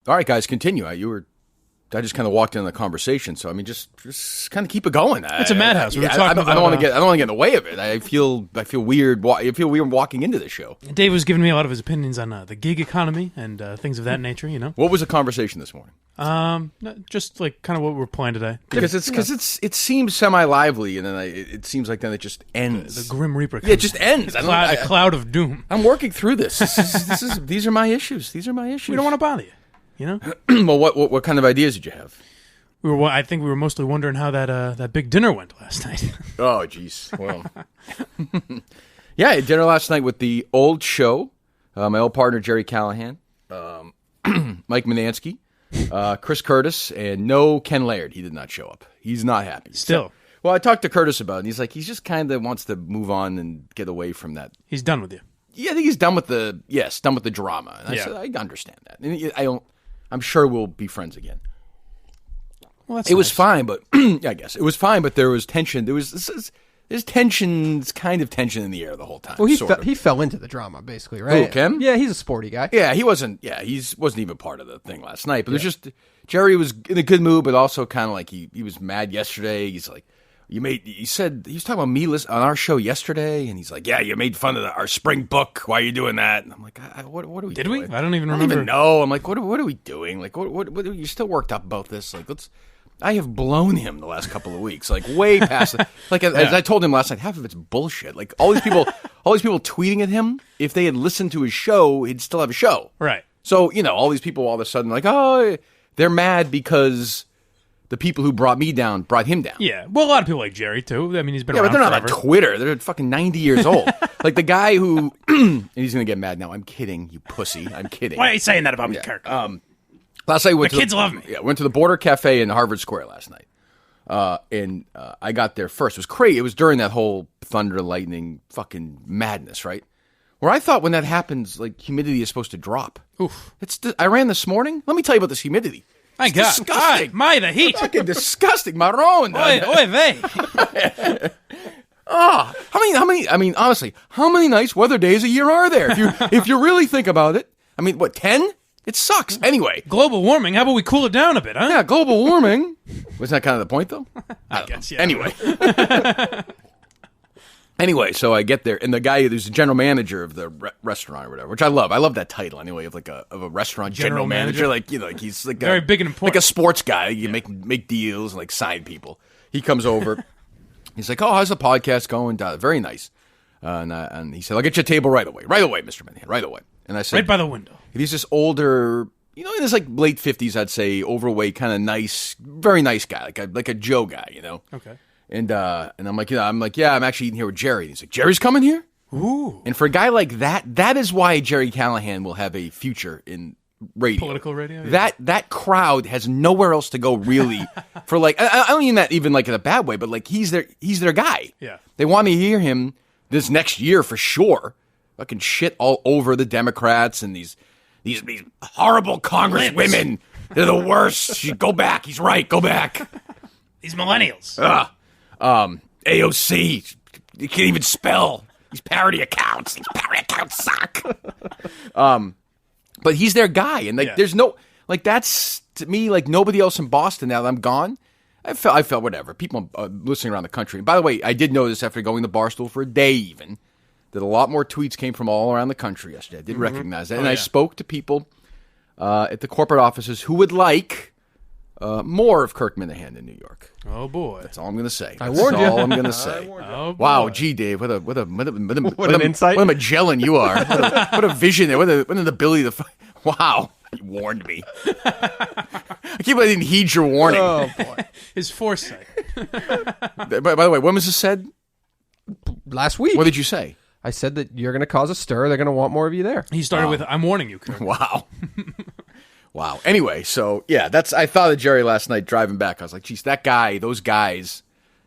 All right, guys, continue. I just kind of walked into the conversation, so I mean, just kind of keep it going. It's a madhouse. I don't want to get in the way of it. I feel weird. I feel weird walking into this show. Dave was giving me a lot of his opinions on the gig economy and things of that nature. What was the conversation this morning? Just like kind of what we're playing today. Because it seems semi-lively, and then it seems like then it just ends. The Grim Reaper. Yeah, it just ends. A cloud of doom. I'm working through this. These are my issues. These are my issues. We don't want to bother you. Well, what kind of ideas did you have? I think we were mostly wondering how that big dinner went last night. Oh, jeez. Well, yeah, I had dinner last night with the old show, my old partner Gerry Callahan, Mike Minansky, Chris Curtis, and no Ken Laird. He did not show up. He's not happy. Still. Well, I talked to Curtis about it, and he's like, he just kind of wants to move on and get away from that. He's done with you. Yeah, I think he's done with the drama. And I said, I understand that. And I'm sure we'll be friends again. Well, that's it nice. was fine, but I guess it was fine. But there was tension. There's kind of tension in the air the whole time. Well, he fell into the drama basically, right? Who, Kim? Yeah, he's a sporty guy. Yeah, he wasn't even part of the thing last night. But it was just Gerry was in a good mood, but also kind of like he was mad yesterday. He's like, he said he was talking about me on our show yesterday, and he's like, yeah, you made fun of our spring book. Why are you doing that? And I'm like, what are we? Did doing? we? I don't even remember. I don't even know. I'm like, what are we doing? Like, what you're still worked up about this? Like, I have blown him the last couple of weeks, like way past. Like as I told him last night, half of it's bullshit. Like all these people tweeting at him. If they had listened to his show, he'd still have a show. Right. So all these people all of a sudden like, oh, they're mad because the people who brought me down brought him down. Yeah. Well, a lot of people like Gerry too. I mean, he's been around but they're forever. not on Twitter. They're fucking 90 years old. Like the guy who, and he's gonna get mad now. I'm kidding, you pussy. I'm kidding. Why are you saying that about me, Kirk? Last night kids love me. Yeah, went to the Border Cafe in Harvard Square last night. And I got there first. It was crazy. It was during that whole thunder, lightning, fucking madness, right? Where I thought when that happens, like humidity is supposed to drop. Oof. I ran this morning. Let me tell you about this humidity. My God. Disgusting. The heat. Fucking disgusting. Marron. Oy vey. How many? I mean, honestly, how many nice weather days a year are there? If you really think about it, I mean, what 10? It sucks. Anyway, global warming. How about we cool it down a bit, huh? Yeah, global warming. Was that kind of the point, though? I guess. Yeah. Anyway, so I get there, and the guy who's the general manager of the restaurant or whatever, which I love. I love that title anyway of a restaurant general manager. Like he's like very big and important, like a sports guy. You make deals and like sign people. He comes over. He's like, "Oh, how's the podcast going?" Very nice. And he said, "I'll get you a table right away, Mr. Minihane, right away." And I said, "Right by the window." He's this older, in his like late 50s, I'd say, overweight, kind of nice, very nice guy, like a Joe guy, Okay. And I'm like, I'm actually eating here with Gerry. And he's like, Jerry's coming here? Ooh. And for a guy like that is why Gerry Callahan will have a future in radio. Political radio? Yeah. That crowd has nowhere else to go, really, for like, I don't mean that even like in a bad way, but like he's their guy. Yeah. They want to hear him this next year for sure. Fucking shit all over the Democrats and these horrible congresswomen. They're the worst. You go back. He's right. Go back. These millennials. AOC. You can't even spell. These parody accounts. These parody accounts suck. But he's their guy, and there's no that's to me like nobody else in Boston now that I'm gone. I felt whatever. People listening around the country. And by the way, I did notice after going to Barstool for a day even that a lot more tweets came from all around the country yesterday. I did recognize that, and I spoke to people at the corporate offices who would like more of Kirk Minihane in New York. Oh boy, that's all I'm going to say. I warned you. That's all I'm going to say. Oh, wow, gee, Dave, what an insight! What a Magellan you are! What a vision! What an ability to! Wow, you warned me. I can't believe I didn't heed your warning. Oh boy, his foresight. By the way, when was this said? Last week. What did you say? I said that you're going to cause a stir. They're going to want more of you there. He started with, "I'm warning you, Kirk." Wow. Wow. Anyway, so yeah, I thought of Gerry last night driving back. I was like, geez, that guy, those guys,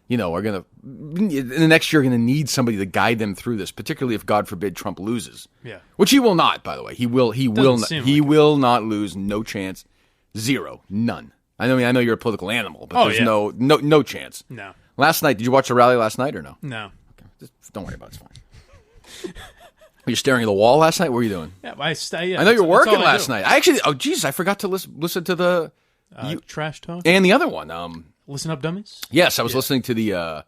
are going to, in the next year, going to need somebody to guide them through this, particularly if, God forbid, Trump loses. Yeah. Which he will not, by the way. He will will not lose. No chance. Zero. None. I know you're a political animal, but there's no chance. Were you staring at the wall last night? What were you doing? Yeah, I know you were working last night. I actually, I forgot to listen to the Trash Talk and the other one. Listen Up, Dummies. Yes, I was listening to the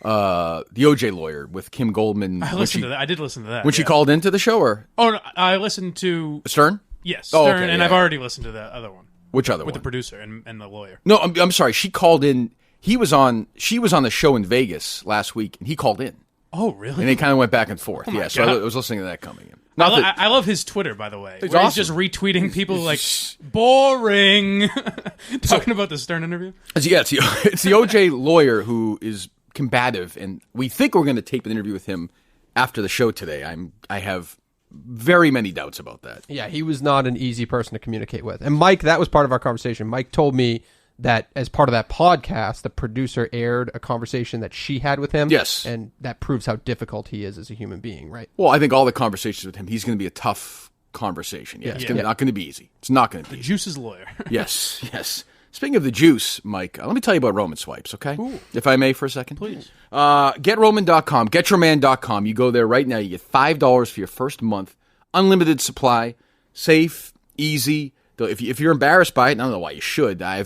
OJ lawyer with Kim Goldman. I listened to that. I did listen to that when she called into the show, or no, I listened to Stern. Yes, Oh, Stern, okay, and yeah. I've already listened to the other one Which other with one? the producer and the lawyer. No, I'm sorry. She called in. She was on the show in Vegas last week, and he called in, Oh, really? and they kind of went back and forth. my Yeah, so I God. was listening to that coming in. I love his Twitter, by the way. It's Where awesome. He's just retweeting people like boring, talking about the Stern interview. It's the OJ lawyer who is combative, and we think we're going to tape an interview with him after the show today. I have very many doubts about that. Yeah, he was not an easy person to communicate with. And Mike, that was part of our conversation. Mike told me that as part of that podcast, the producer aired a conversation that she had with him. Yes. And that proves how difficult he is as a human being, right? Well, I think all the conversations with him, he's going to be a tough conversation. Yeah, it's not going to be easy. It's not going to be easy. Juice's lawyer. Yes. Speaking of the juice, Mike, let me tell you about Roman Swipes, okay? Ooh. If I may for a second. Please. GetRoman.com, GetYourMan.com. You go there right now. You get $5 for your first month. Unlimited supply. Safe. Easy. If you're embarrassed by it, I don't know why you should. I'd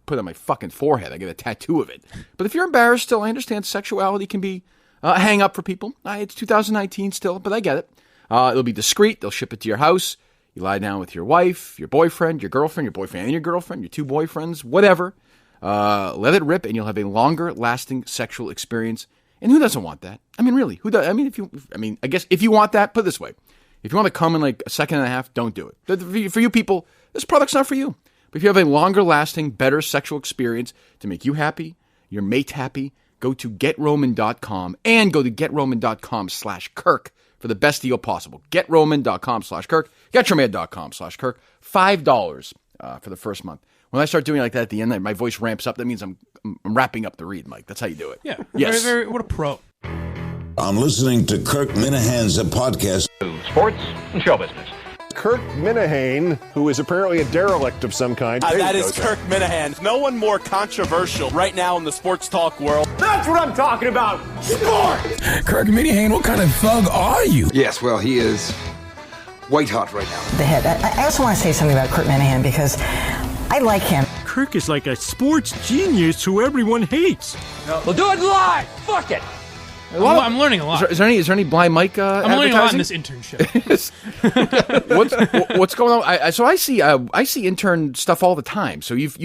put it on my fucking forehead. I get a tattoo of it. But if you're embarrassed still, I understand sexuality can be a hang-up for people. It's 2019 still, but I get it. It'll be discreet. They'll ship it to your house. You lie down with your wife, your boyfriend, your girlfriend, your boyfriend and your girlfriend, your two boyfriends, whatever. Let it rip, and you'll have a longer-lasting sexual experience. And who doesn't want that? I mean, really, who does? I guess if you want that, put it this way: if you want to come in like a second and a half, don't do it. For you people, this product's not for you. But if you have a longer-lasting, better sexual experience to make you happy, your mate happy, go to GetRoman.com and go to GetRoman.com/Kirk for the best deal possible. GetRoman.com/Kirk, GetYourMan.com/Kirk, $5 for the first month. When I start doing it like that at the end, my voice ramps up. That means I'm wrapping up the read, Mike. That's how you do it. Yeah. Yes. Very, what a pro. I'm listening to Kirk Minihane's podcast. Sports and show business. Kirk Minihane, who is apparently a derelict of some kind. That is Kirk Minihane. No one more controversial right now in the sports talk world. That's what I'm talking about. Sports! Kirk Minihane, what kind of thug are you? Yes, well, he is white hot right now. The head. I also want to say something about Kirk Minihane because I like him. Kirk is like a sports genius who everyone hates. We'll do it live. Fuck it. I'm learning a lot. Is there any blind Mic I'm learning a lot in this advertising? internship. What's going on? So I see intern stuff all the time. So you've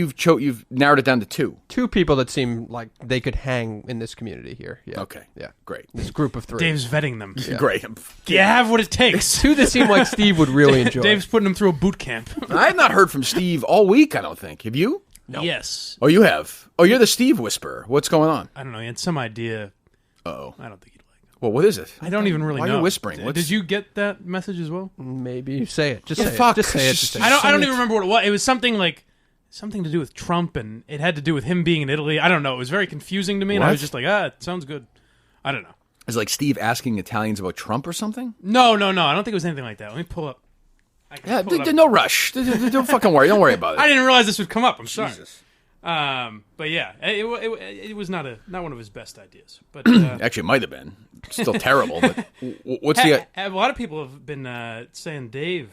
narrowed it down to two. Two people that seem like they could hang in this community here. Yeah. Okay. Yeah. Great. This group of three. Dave's vetting them. Great. Do you have what it takes? Two that seem like Steve would really enjoy. Dave's putting them through a boot camp. I have not heard from Steve all week. I don't think. Have you? No. Yes. Oh, you have. Oh, you're the Steve whisperer. What's going on? I don't know. He had some idea. Uh-oh. I don't think he'd like it. Well, what is it? I don't even really Why know. are you whispering? Did you get that message as well? Maybe say it. Just Yeah, say fuck. it. Just say it. Just say it. I don't even remember what it was. It was something to do with Trump, and it had to do with him being in Italy. I don't know. It was very confusing to me, and I What? was just like, it sounds good. I don't know. Is it like Steve asking Italians about Trump or something? No. I don't think it was anything like that. Let me pull up. Yeah, no rush. Don't fucking worry. Don't worry about it. I didn't realize this would come up. I'm sorry. Jesus. But yeah, it was not one of his best ideas. But Actually, it might have been. Still terrible. But what's the? a lot of people have been saying Dave.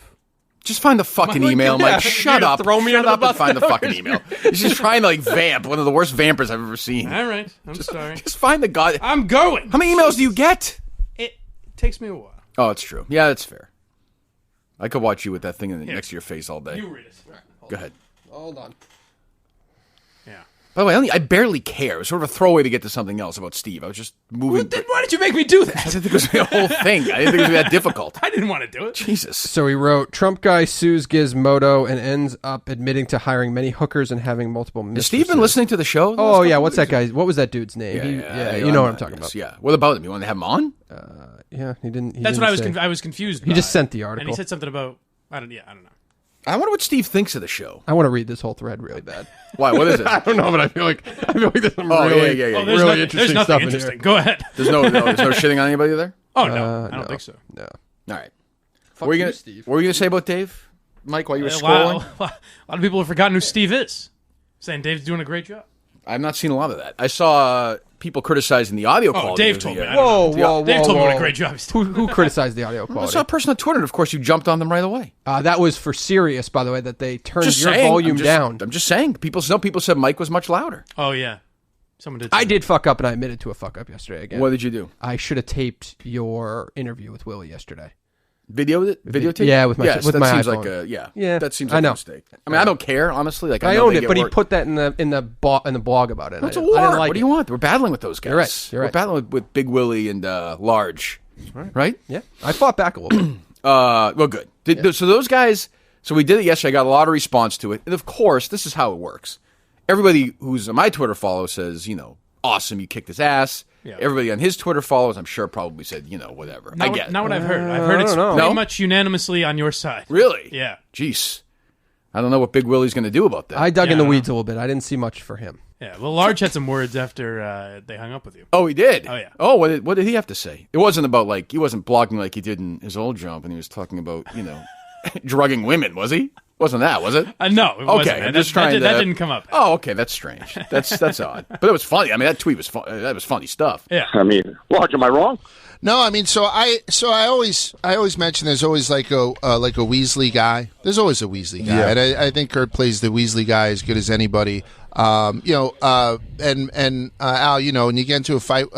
Just find the fucking email, Mike. Shut up. throw me Shut under the up bus and find the fucking email. He's just trying to vamp. One of the worst vampers I've ever seen. All right, I'm sorry. Just find the god. I'm going. How many emails do you get? It takes me a while. Oh, it's true. Yeah, that's fair. I could watch you with that thing next to your face all day. You read it. Go ahead. Hold on. Yeah. By the way, I barely care. It was sort of a throwaway to get to something else about Steve. I was just moving. Then why did you make me do that? I didn't think it was going to be a whole thing. I didn't think it was going to be that difficult. I didn't want to do it. Jesus. So he wrote, Trump guy sues Gizmodo and ends up admitting to hiring many hookers and having multiple mistresses. Has Steve been listening to the show? Oh, yeah. What's that guy? What was that dude's name? Yeah, you know what I'm talking about. Yeah. What about him? You want to have him on? Yeah, he didn't. That's what I was. I was confused. He by just it. sent the and article. he said something about. I don't know. I wonder what Steve thinks of the show. I want to read this whole thread really bad. Why? What is it? I don't know, but I feel like there's some Oh, really, yeah. Oh, there's really there's interesting nothing stuff interesting. in here. Go ahead. There's no shitting on anybody there? Oh no, I don't think so. No. All right. Fuck What were you, you Steve. going to say about Dave? Mike, while you were A scrolling? lot of people have forgotten who Steve is. Saying Dave's doing a great job. I've not seen a lot of that. I saw people criticizing the audio quality. Dave told me. Dave told me what a great job he's doing. Who criticized the audio I quality? saw a person on Twitter, and of course you jumped on them right away. That was for Sirius, by the way, that they turned Just your saying, volume down. I'm just saying. Some people said Mike was much louder. Oh, yeah. Someone did. I did fuck up, and I admitted to a fuck up yesterday again. What did you do? I should have taped your interview with Willie yesterday. Videotape? Yeah, with my that my seems iPhone. like that seems like I know. a mistake. I mean, I don't care, honestly. Like I know owned they it, get but he work. put that in the blog about it. It's a I war. didn't like What do you want? We're battling with those guys. You're right. We're battling with Big Willie and Large. Right? Yeah. I fought back a little bit. Well, good. So those guys, so we did it yesterday. I got a lot of response to it. And of course, this is how it works. Everybody who's on my Twitter follow says, awesome, you kicked his ass. Yeah. Everybody on his Twitter follows, I'm sure, probably said, whatever. I get it. Not what I've heard. I've heard it's pretty much unanimously on your side. Really? Yeah. Jeez. I don't know what Big Willie's going to do about that. I dug in the weeds a little bit. I didn't see much for him. Yeah, well, Large had some words after they hung up with you. Oh, he did? Oh, yeah. Oh, what did he have to say? It wasn't about, he wasn't blogging like he did in his old job, and he was talking about, drugging women, was he? Wasn't that, was it? No, it wasn't. I'm just trying that didn't come up. Oh, okay, that's strange. That's odd. But it was funny. I mean, that tweet was that was funny stuff. Yeah. I mean, Large, am I wrong? No, I mean, so I always mention there's always like a Weasley guy. There's always a Weasley guy, and I think Kurt plays the Weasley guy as good as anybody. And Al, when you get into a fight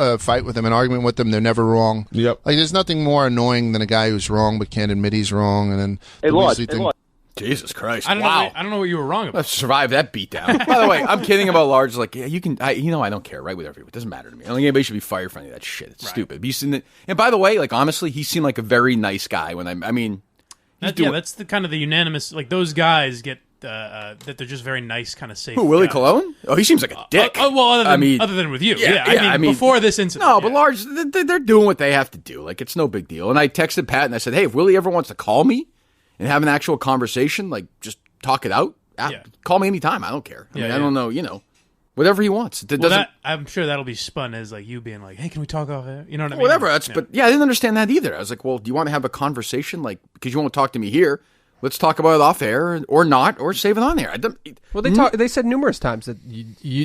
with them, an argument with them, they're never wrong. Yep. Like, there's nothing more annoying than a guy who's wrong but can't admit he's wrong, and then Hey, the Large, Weasley thing. Large. Jesus Christ! I don't know what you were wrong about. Let's survive that beatdown. By the way, I'm kidding about Large. Like, yeah, you can. I don't care. Right, whatever. It doesn't matter to me. I don't think anybody should be fired for any of that shit. It's stupid. And by the way, honestly, he seemed like a very nice guy. That's the kind of the unanimous. Like, those guys get that they're just very nice, kind of safe. Who, Willie guys. Colon? Oh, he seems like a dick. Other than with you, I mean, before this incident. No, but Large, they're doing what they have to do. Like, it's no big deal. And I texted Pat and I said, hey, if Willie ever wants to call me and have an actual conversation, just talk it out. Call me anytime. I don't care. I don't know, whatever he wants. I'm sure that'll be spun as you being like, hey, can we talk off air? You know what I mean? Whatever. But I didn't understand that either. I was like, well, do you want to have a conversation? Because you won't talk to me here. Let's talk about it off air or not, or save it on there. Well, they said numerous times that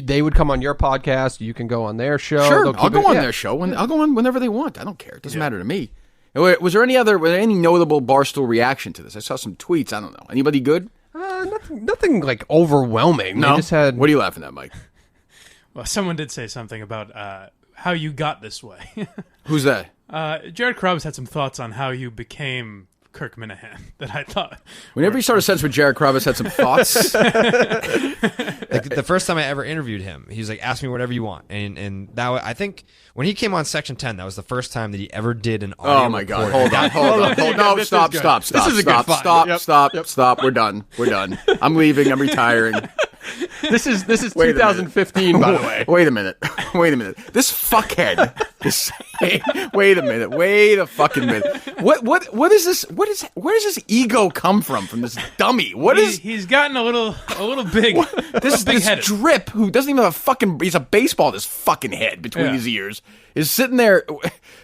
they would come on your podcast. You can go on their show. Sure, I'll go on their show. I'll go on whenever they want. I don't care. It doesn't matter to me. Was there any notable Barstool reaction to this? I saw some tweets. I don't know. Anybody good? Nothing overwhelming. No. They just had. What are you laughing at, Mike? Well, someone did say something about how you got this way. Who's that? Jared Carrabis had some thoughts on how you became Kirk Minihane that I thought. Whenever you start a sentence with Gerry Callahan had some thoughts. The first time I ever interviewed him, he was like, ask me whatever you want. And that, I think when he came on Section 10, that was the first time that he ever did an audio Oh, my God. recording. Hold on. No, stop. This is a good find. Stop. We're done. I'm leaving. I'm retiring. This is 2015, by the way. Wait a minute. This fuckhead. Wait a minute. Wait a fucking minute. What is this? Where does this ego come from this dummy? He's gotten a little big. This drip who doesn't even have he's a baseball, this fucking head between his ears, is sitting there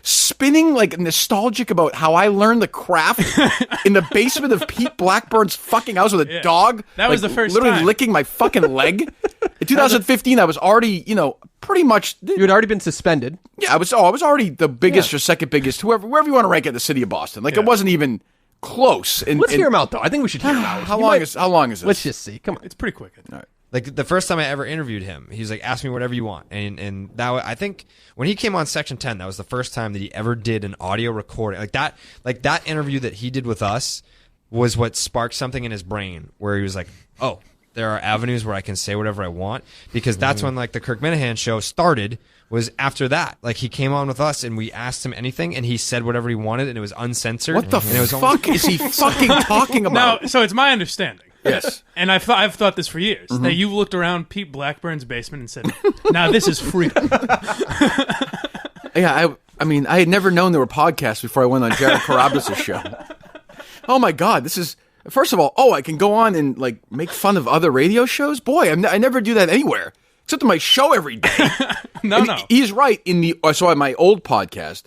spinning nostalgic about how I learned the craft in the basement of Pete Blackburn's fucking house with a dog. That was the first literally time. licking my fucking leg. In 2015, I was already, pretty much. You had already been suspended. Yeah, I was already the biggest or second biggest, wherever you want to rank it in the city of Boston. It wasn't even close. Let's hear him out, though. I think we should hear him out. How long is this? Let's just see. Come on. It's pretty quick. All right. Like the first time I ever interviewed him, he was like, ask me whatever you want. And that, I think when he came on Section 10, that was the first time that he ever did an audio recording. Like that interview that he did with us was what sparked something in his brain where he was like, oh, there are avenues where I can say whatever I want, because that's when the Kirk Minihane show started, was after that. He came on with us and we asked him anything and he said whatever he wanted and it was uncensored. What the fuck is he fucking talking about? Now, so it's my understanding. Yes. And I've thought this for years, that you've looked around Pete Blackburn's basement and said, now this is freedom. Yeah, I had never known there were podcasts before I went on Gerry Carrabis' show. Oh my God, this is... First of all, I can go on and make fun of other radio shows? Boy, I never do that anywhere. Except on my show every day. No. He's right. So on my old podcast,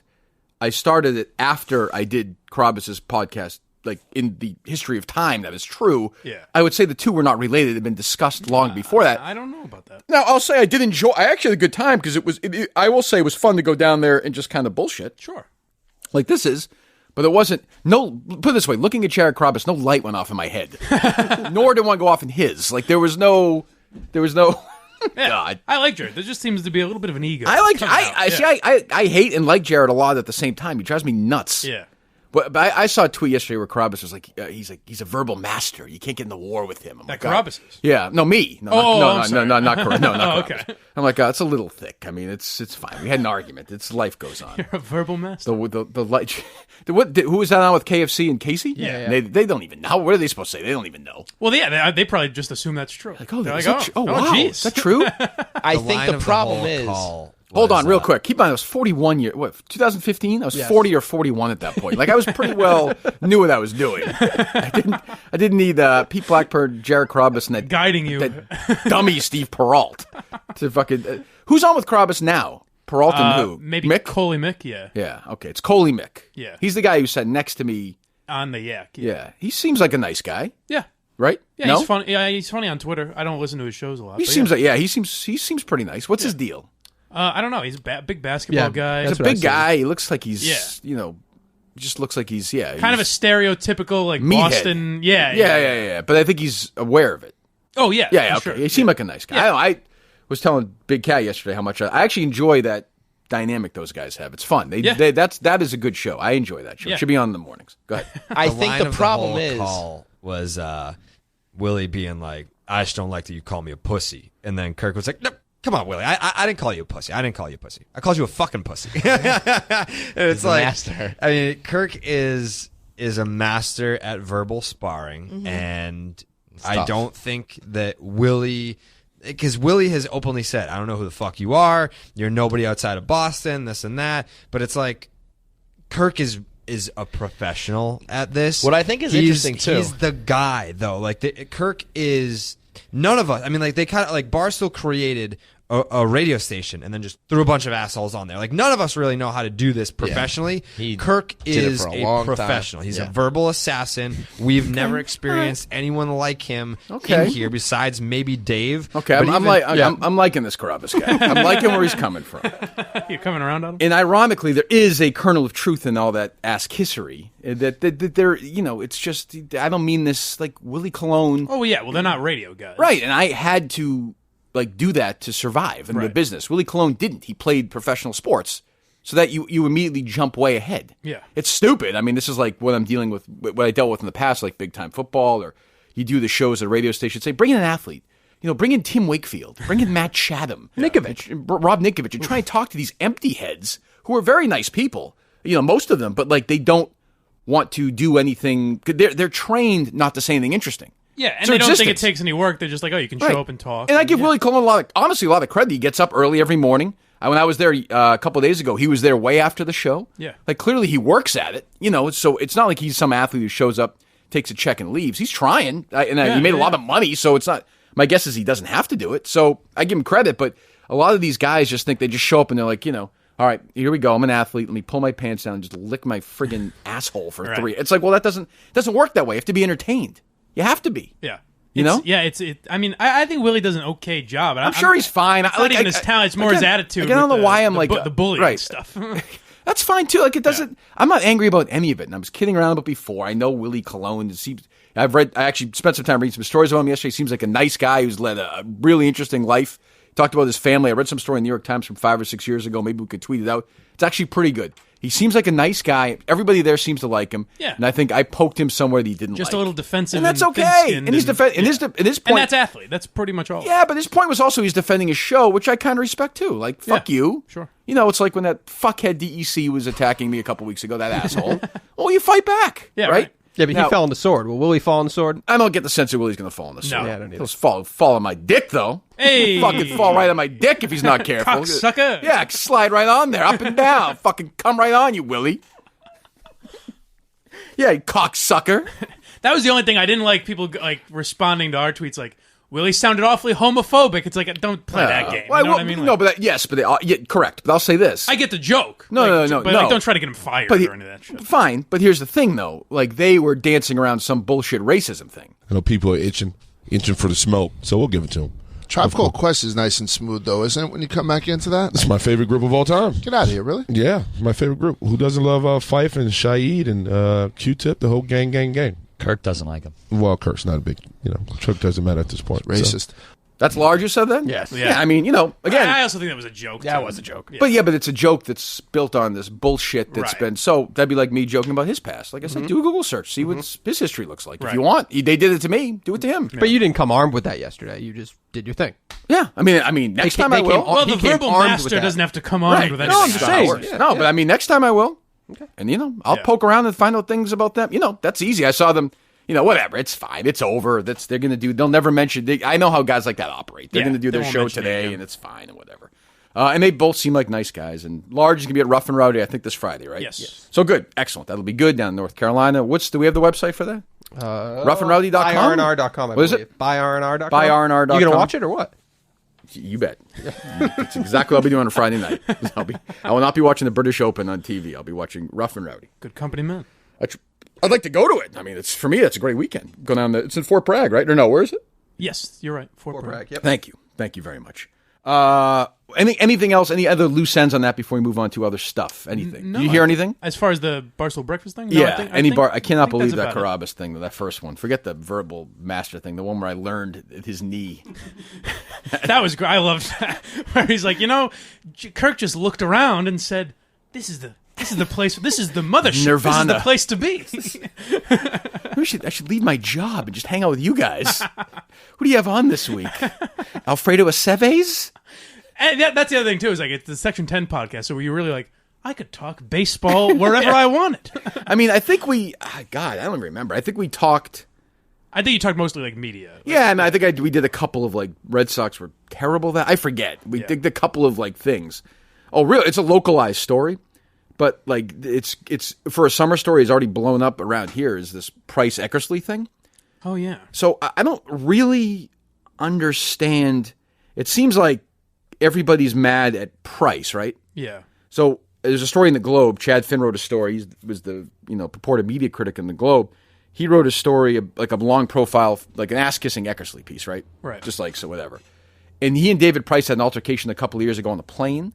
I started it after I did Carrabis' podcast like in the history of time that is true. Yeah. I would say the two were not related. It had been discussed long before that. I don't know about that. Now, I'll say I actually had a good time because I will say it was fun to go down there and just kind of bullshit. Sure. Like this is. But it wasn't, put it this way, looking at Gerry Carrabis, no light went off in my head. Nor did one go off in his. Like, there was no, Yeah, God. I like Jared. There just seems to be a little bit of an ego. I hate and like Jared a lot at the same time. He drives me nuts. Yeah. But I saw a tweet yesterday where Carrabis was like, he's a verbal master. You can't get in the war with him. I'm That like, Carrabis is. Yeah, no, me. No, I'm sorry. not Carrabis. No, not Carrabis. Okay. I'm like, it's a little thick. I mean, it's fine. We had an argument. Life goes on. You're a verbal master. The light. Who was that on with KFC and Casey? Yeah. They don't even know. What are they supposed to say? They don't even know. Well, yeah, they probably just assume that's true. Like, oh, They're is like, that wow, geez. is that true? I think the problem is. Hold on, real quick. Keep in mind, I was 41 years. What, 2015? I was 40 or 41 at that point. Like, I was pretty well knew what I was doing. I didn't need Pete Blackburn, Gerry Carrabis, and that guiding you, that dummy Steve Peralt to fucking. Who's on with Carrabis now? Peralt and who? Maybe Mick? Coley Mick. Yeah. Yeah. Okay, it's Coley Mick. Yeah. He's the guy who sat next to me on the yak. Yeah. He seems like a nice guy. Yeah. Right? Yeah, no? he's funny. Yeah, he's funny on Twitter. I don't listen to his shows a lot. He seems like he seems pretty nice. What's his deal? I don't know. He's a big basketball guy. He's a big guy. He looks like he's just looks like he's kind of a stereotypical like meathead. Boston. Yeah. But I think he's aware of it. Oh yeah. Yeah. Okay. Sure. He seemed like a nice guy. Yeah. I was telling Big Cat yesterday how much I actually enjoy that dynamic those guys have. It's fun. That is a good show. I enjoy that show. Yeah. It should be on in the mornings. Go ahead. I think the problem is call was Willie being like, I just don't like that you call me a pussy, and then Kirk was like, no. Come on, Willie. I didn't call you a pussy. I called you a fucking pussy. It's like, master. I mean, Kirk is a master at verbal sparring, and I don't think that Willie, because Willie has openly said, I don't know who the fuck you are. You're nobody outside of Boston, this and that. But it's like, Kirk is a professional at this. What I think is interesting, too. He's the guy, though. Like, Kirk is... None of us. I mean, like they kind of like Barstool created a radio station and then just threw a bunch of assholes on there. Like none of us really know how to do this professionally. Yeah. Kirk is a professional. Time. He's a verbal assassin. We've never experienced anyone like him in here besides maybe Dave. Okay, I'm liking this Carrabis guy. I'm liking where he's coming from. You're coming around on him. And ironically, there is a kernel of truth in all that ass kissery. That there, it's just I don't mean this like Willie Colon. Oh yeah, well they're not radio guys, right? And I had to do that to survive in the business. Willie Colon didn't. He played professional sports, so that you immediately jump way ahead. Yeah, it's stupid. I mean, this is like what I'm dealing with, what I dealt with in the past, like big time football, or you do the shows at a radio station. Say, bring in an athlete. Bring in Tim Wakefield, bring in Matt Chatham, Rob Ninkovich, and try and talk to these empty heads who are very nice people. Most of them, but like they don't want to do anything. They're trained not to say anything interesting. Yeah, and they don't think it takes any work. They're just like, oh, you can show up and talk. And I give Willie Colon a lot of credit. He gets up early every morning. When I was there a couple of days ago, he was there way after the show. Yeah. Like clearly he works at it, so it's not like he's some athlete who shows up, takes a check and leaves. He's trying. He made a lot of money, so it's not, my guess is he doesn't have to do it. So I give him credit, but a lot of these guys just think they just show up and they're like, all right, here we go. I'm an athlete. Let me pull my pants down and just lick my friggin' asshole for 3. It's like, well, that doesn't work that way. You have to be entertained. You have to be. Yeah. Yeah, I mean, I think Willie does an okay job. I'm sure he's fine. It's not even his talent. It's more his attitude. I don't know why I'm like the bullying stuff. That's fine too. Like it doesn't. I'm not angry about any of it. And I was kidding around about before. I know Willie Colon. I actually spent some time reading some stories about him yesterday. He seems like a nice guy who's led a really interesting life. Talked about his family. I read some story in the New York Times from 5 or 6 years ago. Maybe we could tweet it out. It's actually pretty good. He seems like a nice guy. Everybody there seems to like him. Yeah. And I think I poked him somewhere that he didn't just like. a little defensive. And that's okay. And he's defending. His point. And that's athlete. That's pretty much all. Yeah, but his point was also he's defending his show, which I kind of respect too. Like, fuck you. Sure. It's like when that fuckhead DEC was attacking me a couple weeks ago, that asshole. Well, you fight back. Yeah, right? Yeah, but he fell on the sword. Will Willie fall on the sword? I don't get the sense that Willie's going to fall on the sword. No, yeah, I don't either. He'll fall on my dick, though. Hey! He'll fucking fall right on my dick if he's not careful. Cocksucker. Yeah, slide right on there, up and down. Fucking come right on you, Willie. Yeah, you cocksucker. That was the only thing I didn't like. People like responding to our tweets like, Willie sounded awfully homophobic. It's like, don't play that game. Well, You know what I mean? no, but yes, but correct. But I'll say this. I get the joke. No. But like, don't try to get him fired or any of that shit. Fine, but here's the thing, though. Like, they were dancing around some bullshit racism thing. I know people are itching for the smoke, so we'll give it to them. Tribe Called Quest is nice and smooth, though, isn't it, when you come back into that? It's my favorite group of all time. Get out of here, really? Yeah, my favorite group. Who doesn't love Fife and Shaheed and Q-Tip, the whole gang? Kirk doesn't like him. Well, Kirk's not a big, Kirk doesn't matter at this point. Racist. So. That's large, you said then? Yes. Yeah, I mean, again. I also think that was a joke. Yeah, it was a joke. Yeah. But it's a joke that's built on this bullshit that's been so. That'd be like me joking about his past. Like I said, do a Google search, see what his history looks like. If you want, they did it to me, do it to him. But you didn't come armed with that yesterday. You just did your thing. Yeah, I mean, next time I will. Well, the verbal master doesn't have to come armed with anything. No, I'm just saying. No, but I mean, next time I will. Okay. And I'll poke around and find out things about them. That's easy. I saw them. Whatever. It's fine. It's over. They're going to do. They'll never mention. I know how guys like that operate. They're going to do their show today, and it's fine and whatever. And they both seem like nice guys. And Large is going to be at Rough and Rowdy, I think, this Friday, right? Yes. So good. Excellent. That'll be good down in North Carolina. Do we have the website for that? Roughandrowdy.com? BuyRNR.com, I believe. What is it? BuyRNR.com. BuyRNR.com. You going to watch it or what? You bet. That's exactly what I'll be doing on a Friday night. I will not be watching the British Open on TV. I'll be watching Rough and Rowdy. Good company, man. I'd like to go to it. I mean, for me, that's a great weekend. Go down it's in Fort Bragg, right? Or no, where is it? Yes, you're right. Fort Bragg. Yep. Thank you very much. Anything else? Any other loose ends on that before we move on to other stuff? Anything? No, Do you hear anything? As far as the Barstool breakfast thing? No, Yeah. I cannot believe that that's about Carrabis thing, that first one. Forget the verbal master thing, the one where I learned his knee. That was great. I loved that. Where he's like, Kirk just looked around and said, This is the place. This is the mothership. Nirvana. This is the place to be. I should leave my job and just hang out with you guys. What do you have on this week? Alfredo Aceves? And that's the other thing, too, is like it's the Section 10 podcast, so you're really like, I could talk baseball wherever I wanted. I mean, I think God, I don't remember. I think we talked. I think you talked mostly like media. Yeah, and I think we did a couple of like Red Sox were terrible. I forget. We did a couple of like things. Oh, really? It's a localized story. But like it's for a summer story, it's already blown up around here. Is this Price Eckersley thing? Oh yeah. So I don't really understand. It seems like everybody's mad at Price, right? Yeah. So there's a story in the Globe. Chad Finn wrote a story. He was the purported media critic in the Globe. He wrote a story like a long profile, like an ass kissing Eckersley piece, right? Right. Just like so, whatever. And he and David Price had an altercation a couple of years ago on the plane.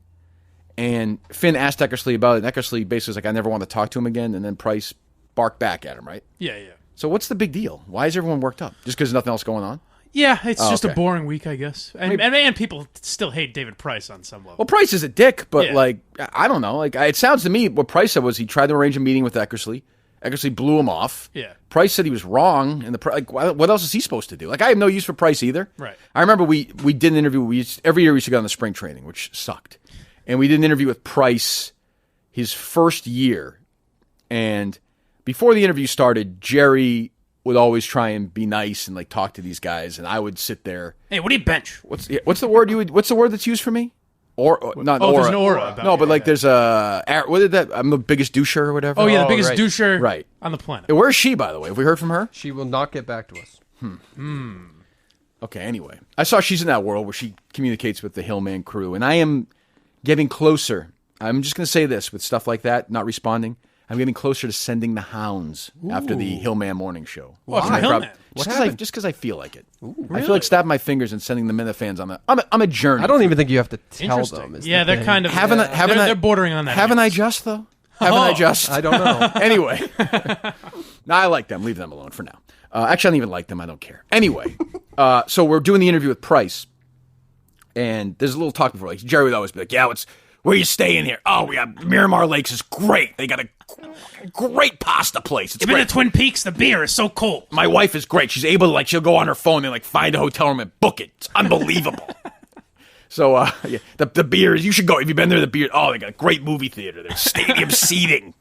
And Finn asked Eckersley about it, and Eckersley basically was like, I never want to talk to him again. And then Price barked back at him, right? Yeah. So what's the big deal? Why is everyone worked up? Just because there's nothing else going on? Yeah, it's just a boring week, I guess. And people still hate David Price on some level. Well, Price is a dick, but like, I don't know. Like, it sounds to me, what Price said was he tried to arrange a meeting with Eckersley. Eckersley blew him off. Yeah. Price said he was wrong, and what else is he supposed to do? Like, I have no use for Price either. Right. I remember we did an interview. Every year we used to go on the spring training, which sucked. And we did an interview with Price his first year. And before the interview started, Gerry would always try and be nice and like talk to these guys, and I would sit there. Hey, what do you bench? What's the word what's the word that's used for me? Not aura. There's an aura. About no, but like there's what did that? I'm the biggest doucher or whatever. Oh yeah, the biggest doucher right on the planet. Where's she, by the way? Have we heard from her? She will not get back to us. Okay. Anyway, I saw she's in that world where she communicates with the Hillman crew, and I am getting closer. I'm just going to say this with stuff like that, not responding. I'm getting closer to sending the hounds after the Hillman morning show. Why Hillman? Just because I feel like it. Really? I feel like snapping my fingers and sending the Minifans on a journey. I don't even think you have to tell them. Yeah, they're kind of they're bordering on that. Haven't I just though? Haven't I just? I don't know. Anyway, no, I like them. Leave them alone for now. Actually, I don't even like them. I don't care. Anyway, so we're doing the interview with Price, and there's a little talk before. Like Gerry would always be like, "Yeah, where are you staying here? Oh, we got Miramar Lakes is great. They got a great pasta place. It's Even great. at Twin Peaks, the beer is so cold. My wife is great. She's able to she'll go on her phone and find a hotel room and book it. It's unbelievable." So the beers, you should go. Have you been there? The beer. Oh, they got a great movie theater. There's stadium seating.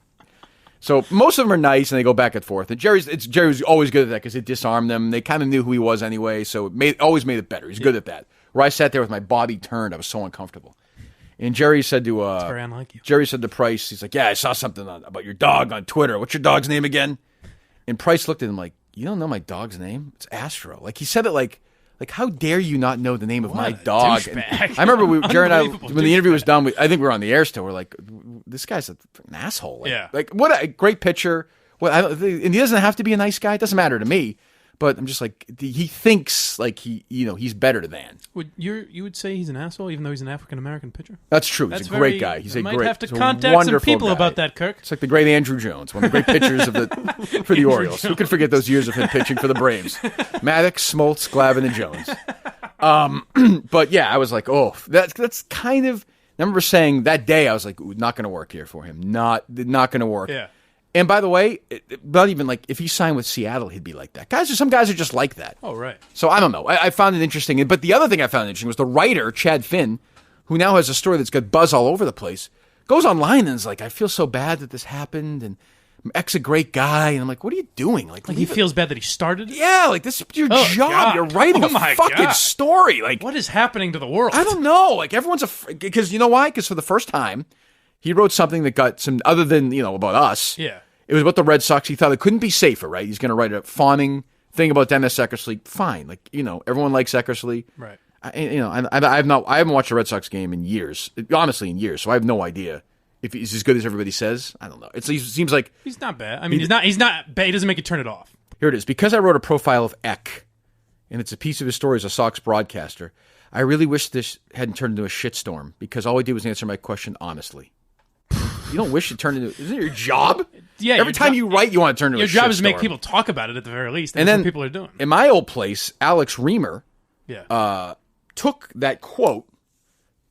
So most of them are nice, and they go back and forth. And Gerry was always good at that because it disarmed them. They kind of knew who he was anyway, so it always made it better. He's good at that. Where I sat there with my body turned, I was so uncomfortable. And Gerry said to That's very unlike you. Gerry said to Price, he's like, "Yeah, I saw something about your dog on Twitter. What's your dog's name again?" And Price looked at him like, "You don't know my dog's name? It's Astro." Like he said it like Like, how dare you not know the name of my dog? And douchebag. I remember Jared and I, Unbelievable when the interview was done, I think we were on the air still. We're like, this guy's an asshole. Like, Yeah. Like, what a great pitcher. And he doesn't have to be a nice guy. It doesn't matter to me. But I'm just like, he thinks like he's better than. You would say he's an asshole, even though he's an African American pitcher? That's true. He's a great guy. He's might great. have to he's a contact some people guy. about that, Kirk. It's like the great Andrew Jones, one of the great pitchers for the Orioles. Who could forget those years of him pitching for the Braves? Maddox, Smoltz, Glavine, and Jones. But yeah, I was like, oh, that's kind of. I remember saying that day, I was like, not going to work here for him. Not going to work. Yeah. And by the way, not even like if he signed with Seattle, he'd be like that. Some guys are just like that. Oh, right. So I don't know. I found it interesting. But the other thing I found interesting was the writer, Chad Finn, who now has a story that's got buzz all over the place, goes online and is like, I feel so bad that this happened, and X a great guy. And I'm like, what are you doing? Like he feels bad that he started it? Yeah, like this is your job. God. You're writing a fucking story. Like, what is happening to the world? I don't know. Like, everyone's because you know why? Because for the first time, he wrote something that got some, other than, about us. Yeah. It was about the Red Sox. He thought it couldn't be safer, right? He's going to write a fawning thing about Dennis Eckersley. Fine. Like, everyone likes Eckersley. Right. I haven't watched a Red Sox game in years. Honestly, in years. So I have no idea if he's as good as everybody says. I don't know. It seems like he's not bad. I mean, he's not bad. He doesn't make you turn it off. Here it is. Because I wrote a profile of Eck, and it's a piece of his story as a Sox broadcaster, I really wish this hadn't turned into a shitstorm, because all I did was answer my question honestly. You don't wish it turned into... Isn't it your job? Yeah. Every time you write, you want to turn into a shitstorm. Your job is to make people talk about it at the very least. And that's what people are doing. In my old place, Alex Reamer took that quote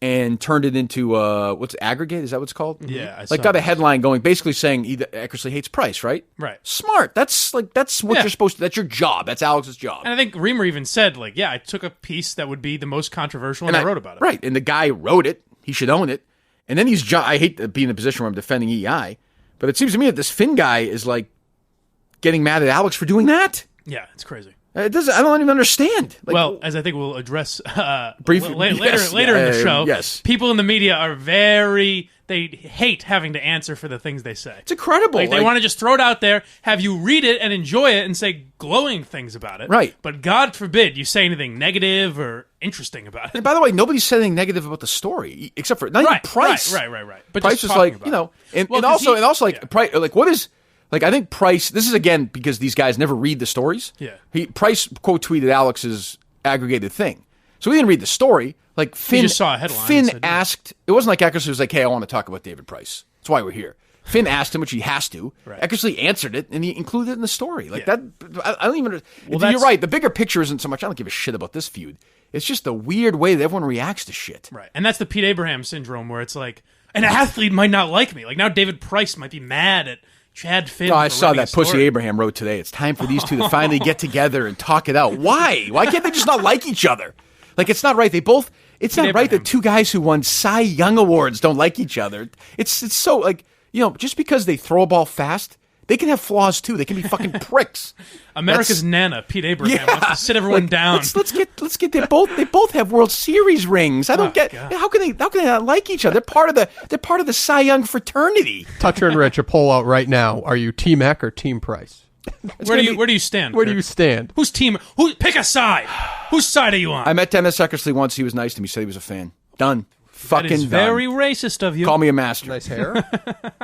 and turned it into what's aggregate? Is that what it's called? Yeah, got a headline going, basically saying Eckersley hates Price, right? Right. Smart. That's what you're supposed to. That's your job. That's Alex's job. And I think Reamer even said, like, I took a piece that would be the most controversial, and I wrote about it. Right. And the guy wrote it. He should own it. And then I hate to be in a position where I'm defending EI, but it seems to me that this Finn guy is like getting mad at Alex for doing that. Yeah, it's crazy. I don't even understand. Like, well, as I think we'll address briefly later in the show, yes. People in the media are they hate having to answer for the things they say. It's incredible. They want to just throw it out there, have you read it and enjoy it and say glowing things about it. Right. But God forbid you say anything negative or interesting about it. And by the way, nobody said anything negative about the story, except for not even Price. Right. But Price is like, and also Price, like, what is... Like, I think Price, this is again because these guys never read the stories. Yeah. Price quote tweeted Alex's aggregated thing. So he didn't read the story. Like, Finn, just saw a headline. Finn asked, it wasn't like Eckersley was like, hey, I want to talk about David Price. That's why we're here. Finn asked him, which he has to. Right. Eckersley answered it, and he included it in the story. Like, that, I don't even, well, you're right. The bigger picture isn't so much, I don't give a shit about this feud. It's just the weird way that everyone reacts to shit. Right. And that's the Pete Abraham syndrome, where it's like, an athlete might not like me. Like, now David Price might be mad at Chad Finn. No, I saw that Pussy Abraham wrote today. It's time for these two to finally get together and talk it out. Why? Why can't they just not like each other? Like, it's not right. It's not right that two guys who won Cy Young Awards don't like each other. It's so, like, just because they throw a ball fast, they can have flaws too. They can be fucking pricks. America's Nana, Pete Abraham, wants to sit everyone down. Let's get they both have World Series rings. I don't get how can they not like each other? They're part of the Cy Young fraternity. Toucher and Rich, a poll out right now. Are you Team Eck or Team Price? Where do you stand? Where do you stand? Whose team? Pick a side. Whose side are you on? I met Dennis Eckersley once. He was nice to me. He said he was a fan. Done. Fucking that is done. Very racist of you. Call me a master. Nice hair.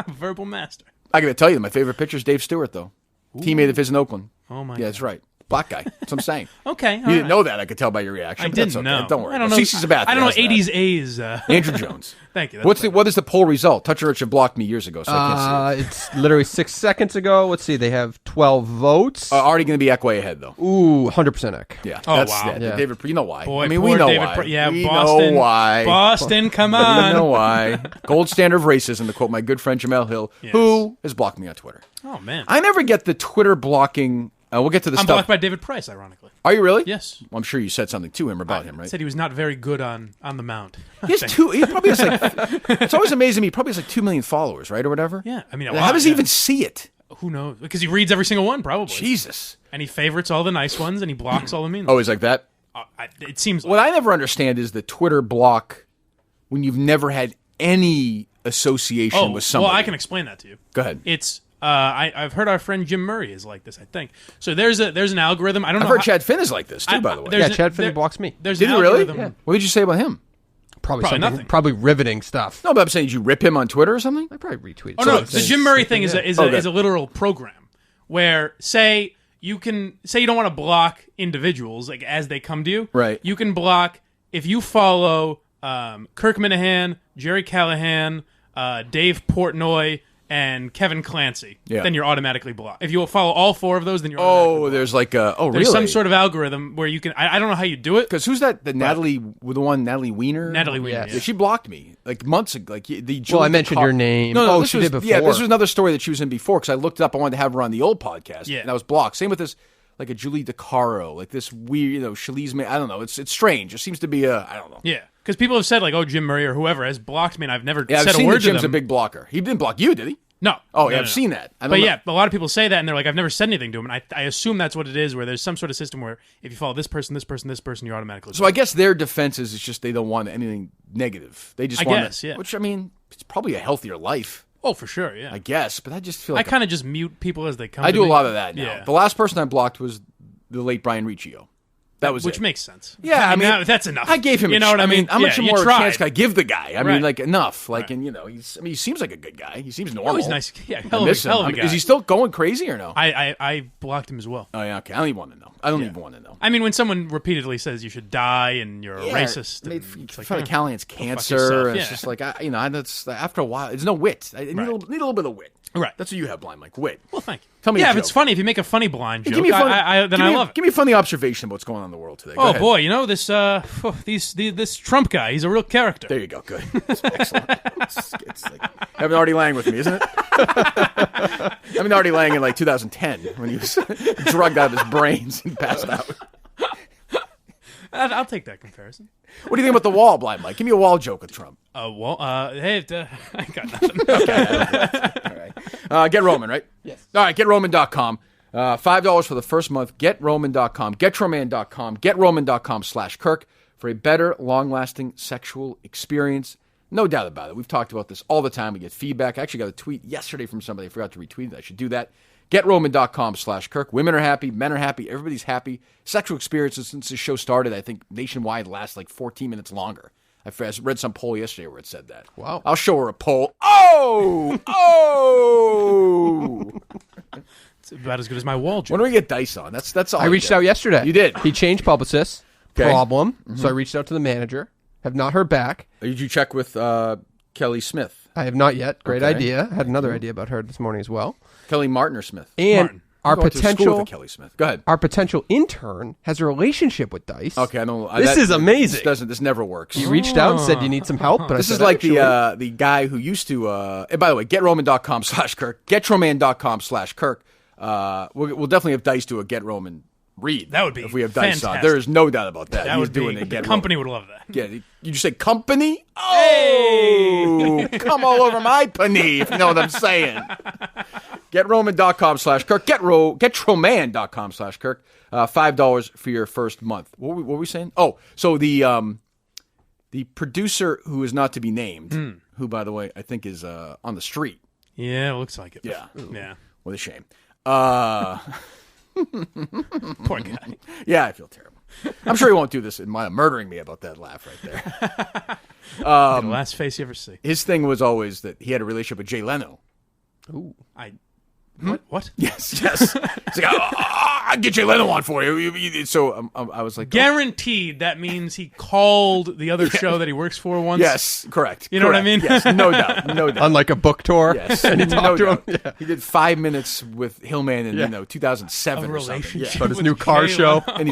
Verbal master. I got to tell you, my favorite pitcher is Dave Stewart, though. Ooh. Teammate of his in Oakland. Oh, my God. Yeah, that's right. Black guy. That's what I'm saying. Okay. You didn't know that. I could tell by your reaction. I didn't know. Don't worry. I don't know. CC's about I don't know 80s A's. Andrew Jones. Thank you. What is the poll result? Touch and Rich had blocked me years ago, so I can't see it. It's literally 6 seconds ago. Let's see. They have 12 votes. Already going to be Eck way ahead, though. Ooh, 100% Eck. Yeah. Oh, wow. Yeah. David, you know why. Boy, I mean, we know David why. Yeah, we Boston. know why. Boston, come on. We know why. Gold standard of racism, to quote my good friend Jamel Hill, who has blocked me on Twitter. Oh, man. I never get the Twitter blocking. We'll get to the I'm stuff. blocked by David Price, ironically. Are you really? Yes. Well, I'm sure you said something to him about him, right? Said he was not very good on the mound. He probably has like. It's always amazing to me. He probably has like 2 million followers, right, or whatever. Yeah, I mean, how does he even see it? Who knows? Because he reads every single one, probably. Jesus. And he favorites all the nice ones, and he blocks all the mean ones. Oh, he's like that. It seems. What I never understand is the Twitter block when you've never had any association with somebody. Well, I can explain that to you. Go ahead. It's I've heard our friend Jim Murray is like this, I think. So there's an algorithm. I don't know. I've heard Chad Finn is like this, too, by the way. Yeah, Chad Finn blocks me. There's Did an he really? algorithm. Yeah. What did you say about him? Probably nothing. Probably riveting stuff. No, but I'm saying, did you rip him on Twitter or something? I probably retweeted. Oh, no. The Jim Murray thing is a literal program where, say you don't want to block individuals like as they come to you. Right. You can block if you follow Kirk Minihane, Gerry Callahan, Dave Portnoy, and Kevin Clancy. Yeah. Then you're automatically blocked. If you follow all four of those, then you're automatically blocked. There's like a... There's some sort of algorithm where you can... I don't know how you do it. Because who's that? Natalie Weiner? Natalie Weiner, Yeah, she blocked me like months ago. Like I mentioned your name. No, she did before. Yeah, this was another story that she was in before because I looked it up. I wanted to have her on the old podcast. Yeah. And I was blocked. Same with this, like a Julie DeCaro, like this weird, Shirley's... I don't know. It's strange. It seems to be I don't know. Yeah. Because people have said, like, Jim Murray or whoever has blocked me, and I've never I've said seen a word that to Jim's them. a big blocker. He didn't block you, did he? No. Oh, No, yeah, I've seen that. But yeah, a lot of people say that, and they're like, I've never said anything to him, and I assume that's what it is, where there's some sort of system where if you follow this person, you're automatically... So I guess their defense is it's just they don't want anything negative. They just want guess, yeah. Which, I mean, it's probably a healthier life. Oh, for sure, yeah. I guess, but I just feel like... I kind of just mute people as they come I to do a me. lot of that now. Yeah. The last person I blocked was the late Brian Riccio. That was Which it. makes sense. Yeah, I mean, that's enough. I gave him. You know what I mean? How much you more tried. chance can I give the guy? I mean, Right. like enough. Like, Right. and he seems like a good guy. He seems normal. Oh, he's nice. Yeah, I hell miss of a him. guy. Is he still going crazy or no? I blocked him as well. Oh yeah, okay. I don't even want to know. I don't even want to know. I mean, when someone repeatily says you should die and you're a racist, Made and it's fun of Callahan's cancer. And it's just like that's after a while. There's no wit. I need a little bit of wit. Right. That's what you have, Blind Mike. Wit. Well, thank you. Tell me. Yeah, a if joke. it's funny, if you make a funny blind joke, Give me a funny, then I love it. Give me a funny observation of what's going on in the world today. Go Oh ahead. boy, this Trump guy, he's a real character. There you go. Good. That's excellent. It's like having Artie Lang with me, isn't it? Having Artie Lang in like 2010 when he was drugged out of his brains and passed out. I'll take that comparison. What do you think about the wall, Blind Mike? Give me a wall joke with Trump. Hey, I got nothing. Okay. All right. Get Roman, right? Yes. All right, GetRoman.com. $5 for the first month. GetRoman.com. GetRoman.com. GetRoman.com/Kirk for a better, long-lasting sexual experience. No doubt about it. We've talked about this all the time. We get feedback. I actually got a tweet yesterday from somebody. I forgot to retweet it. I should do that. GetRoman.com/Kirk. Women are happy. Men are happy. Everybody's happy. Sexual experiences since this show started, I think, nationwide last like 14 minutes longer. I read some poll yesterday where it said that. Wow. I'll show her a poll. Oh! It's about as good as my wall joke. When do we get Dice on? That's all. I reached out yesterday. You did? He changed publicists. Okay. Problem. So I reached out to the manager. Have not heard back. Did you check with Kelly Smith? I have not yet. Great Okay. idea. I had another idea about her this morning as well. Kelly Martin or Smith? And Martin. our I'm going to school potential with Kelly Smith. Go ahead. our potential intern has a relationship with Dice. Okay, I don't. This is amazing. This never works. He reached out and said, "You need some help." But This I is said, like "Actually, the guy who used to. And by the way, GetRoman.com/Kirk. GetRoman.com/Kirk. We'll definitely have Dice do a Get Roman read. That would be if we have Dice on. fantastic. There is no doubt about that. That He's would doing be. it. The company would love that. Yeah, you just say company? Oh, come all over my panee, if you know what I'm saying. GetRoman.com/Kirk. GetRoman.com/Kirk. $5 for your first month. What were we saying? Oh, so the producer who is not to be named, who, by the way, I think is on the street. Yeah, it looks like it. Yeah. Yeah. What a shame. Poor guy. Yeah, I feel terrible. I'm sure he won't do this and murdering me about that laugh right there. The last face you ever see. His thing was always that he had a relationship with Jay Leno. Ooh. What? Yes. He's like, I'll get Jay Leno on for you. So I was like, Guaranteed that means he called the other show that he works for once. Yes, correct. You know what I mean? Yes, no doubt. on like a book tour." Yes, and he talked to him. doubt. Yeah. He did 5 minutes with Hillman in 2007 A or something. relationship. Yeah. About his With new car Jay show. Leno. And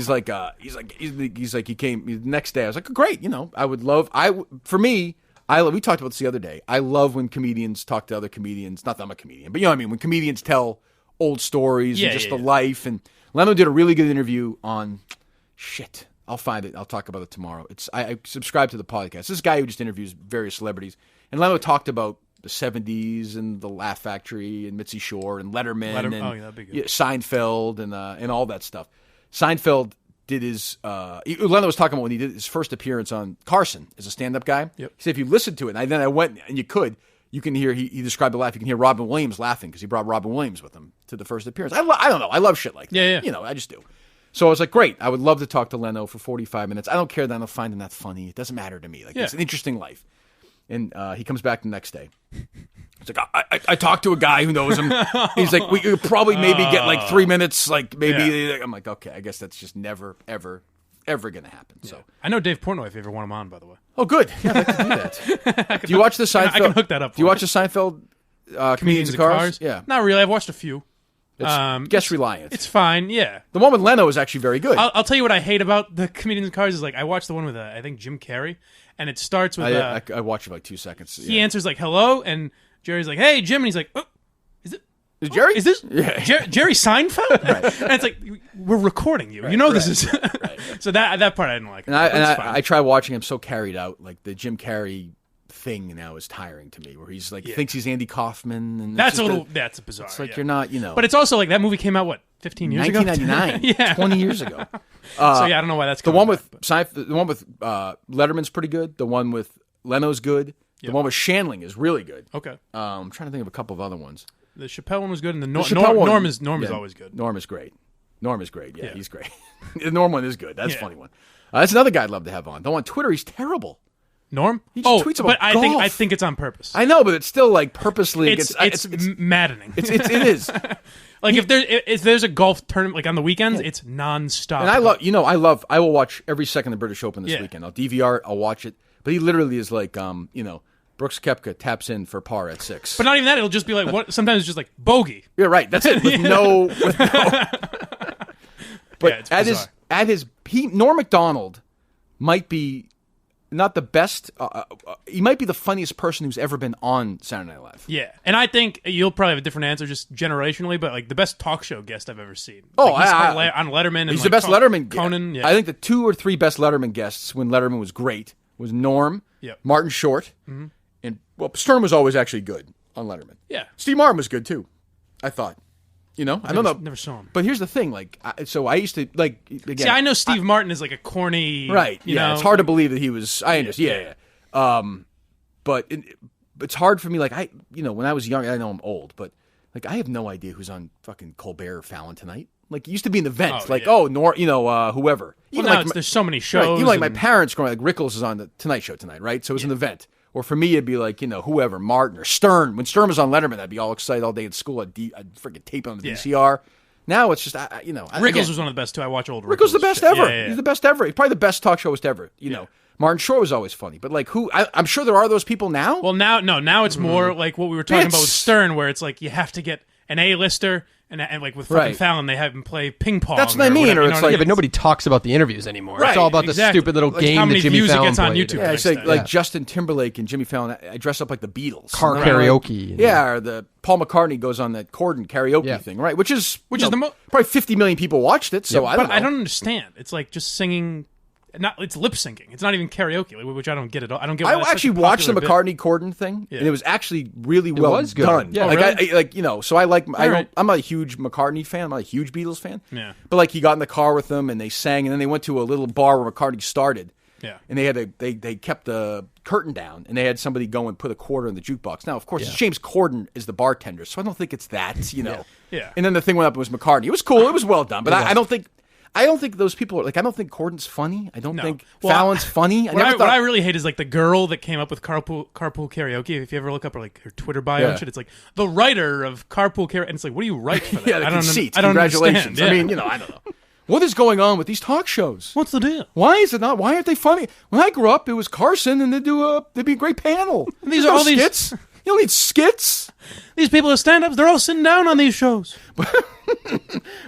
he came the next day. I was like, great. I would love. For me. We talked about this the other day. I love when comedians talk to other comedians. Not that I'm a comedian, but you know what I mean. When comedians tell old stories and just the life. And Leno did a really good interview on shit. I'll find it. I'll talk about it tomorrow. I subscribe to the podcast. This guy who just interviews various celebrities. And Leno talked about the 70s and the Laugh Factory and Mitzi Shore and Letterman and that'd be good. Seinfeld and all that stuff. Seinfeld did his Leno was talking about when he did his first appearance on Carson as a stand-up guy. Yep. He said if you listen to it, and then I went and you could you can hear, he described the laugh, you can hear Robin Williams laughing because he brought Robin Williams with him to the first appearance. I don't know. I love shit like that. Yeah. You know, I just do. So I was like, great. I would love to talk to Leno for 45 minutes. I don't care that I'm finding that funny. It doesn't matter to me. Like, it's an interesting life. And he comes back the next day. He's like, I talked to a guy who knows him. He's like, we could probably maybe get like 3 minutes. Like maybe. I'm like, okay, I guess that's just never, ever going to happen. So I know Dave Portnoy if you ever want him on, by the way. Oh, good. Yeah, I can do that. Do you watch the Seinfeld? I can hook that up. Do you watch the Seinfeld Comedians of Cars? Yeah. Not really. I've watched a few. It's guest reliant. It's fine, yeah. The one with Leno is actually very good. I'll tell you what I hate about the Comedians of Cars is like I watched the one with I think Jim Carrey, and it starts with I watched it for like 2 seconds. He answers like hello, and Jerry's like, hey Jim, and he's like, oh, is Jerry? Is this Jerry Seinfeld? Right. And it's like we're recording you. Right, you know this is so that part I didn't like. And I try watching him so carried out. Like the Jim Carrey thing now is tiring to me, where he's like thinks he's Andy Kaufman, and that's that's bizarre. It's like you're not, you know. But it's also like that movie came out 15 years 1999, ago. 20 years ago. So I don't know why that's the one with the one with Letterman's pretty good. The one with Leno's good. The one with Shandling is really good. Okay. I'm trying to think of a couple of other ones. The Chappelle one was good, and the Chappelle one, Norm is always good. Norm is great. Yeah, he's great. The Norm one is good. That's a funny one. That's another guy I'd love to have on. Though on Twitter, he's terrible. Norm? He just tweets about but golf. I think it's on purpose. I know, but it's still like purposely. It's maddening. It is. Like if there's a golf tournament like on the weekends, it's nonstop. And I will watch every second of the British Open this weekend. I'll DVR it. I'll watch it. But he literally is like, Brooks Koepka taps in for par at 6. But not even that. It'll just be like what. Sometimes it's just like bogey. Yeah, right. That's it. With no. But Norm Macdonald might be not the best. He might be the funniest person who's ever been on Saturday Night Live. Yeah, and I think you'll probably have a different answer just generationally, but like the best talk show guest I've ever seen. Oh, like he's on Letterman. And he's the best Letterman. Conan. Yeah. I think the 2 or 3 best Letterman guests when Letterman was great was Norm, Martin Short, and Stern was always actually good on Letterman. Yeah, Steve Martin was good too. I thought. I don't know. Never saw him. But here's the thing, like, so I used to, like, again. See, I know Steve Martin is like a corny. Right, you know? It's hard to believe that he was, I understand, but it's hard for me, like, when I was young, I know I'm old, but, like, I have no idea who's on fucking Colbert or Fallon tonight. Like, it used to be an event, whoever. Even now there's so many shows. Right, even like my parents growing up, like, Rickles is on the Tonight Show tonight, right? So it was an event. Or for me, it'd be like, whoever, Martin or Stern. When Stern was on Letterman, I'd be all excited all day at school. I'd freaking tape on the VCR. Now it's just, Rickles was one of the best, too. I watch old Rickles. Rickles the best ever. Yeah. He's the best ever. He's probably the best talk show host ever. Martin Short was always funny. But, like, I'm sure there are those people now. Well, now it's more like what we were talking about with Stern, where it's like you have to get an A-lister. And like with fucking Fallon, they have him play ping pong. That's what I mean. Or it's like, but nobody talks about the interviews anymore. Right. It's all about the stupid little game that Jimmy Fallon gets on played. YouTube. Yeah, it's like Justin Timberlake and Jimmy Fallon. I dress up like the Beatles. Car karaoke. Or the Paul McCartney goes on that Corden karaoke thing, right? Which is the probably 50 million people watched it. So I don't know. I don't understand. It's like just singing. It's lip syncing. It's not even karaoke, which I don't get at all. I don't get. I actually watched the McCartney Corden thing, and it was actually really well done. Yeah, really? So I like. I'm not a huge McCartney fan. I'm not a huge Beatles fan. Yeah. But like he got in the car with them and they sang, and then they went to a little bar where McCartney started. Yeah. And they kept the curtain down, and they had somebody go and put a quarter in the jukebox. Now, of course, James Corden is the bartender, so I don't think it's that. Yeah. And then the thing went up. It was McCartney. It was cool. It was well done, but I don't think. I don't think those people are like. I don't think Corden's funny. I don't think Fallon's funny. What I really hate is like the girl that came up with carpool karaoke. If you ever look up her Twitter bio and shit, it's like the writer of Carpool Karaoke, and it's like, what do you write for that? I don't Congratulations. Understand. I don't know. What is going on with these talk shows? What's the deal? Why is it not? Why aren't they funny? When I grew up, it was Carson, and they'd be a great panel. And these are all skits. You don't need skits. These people are stand-ups. They're all sitting down on these shows. But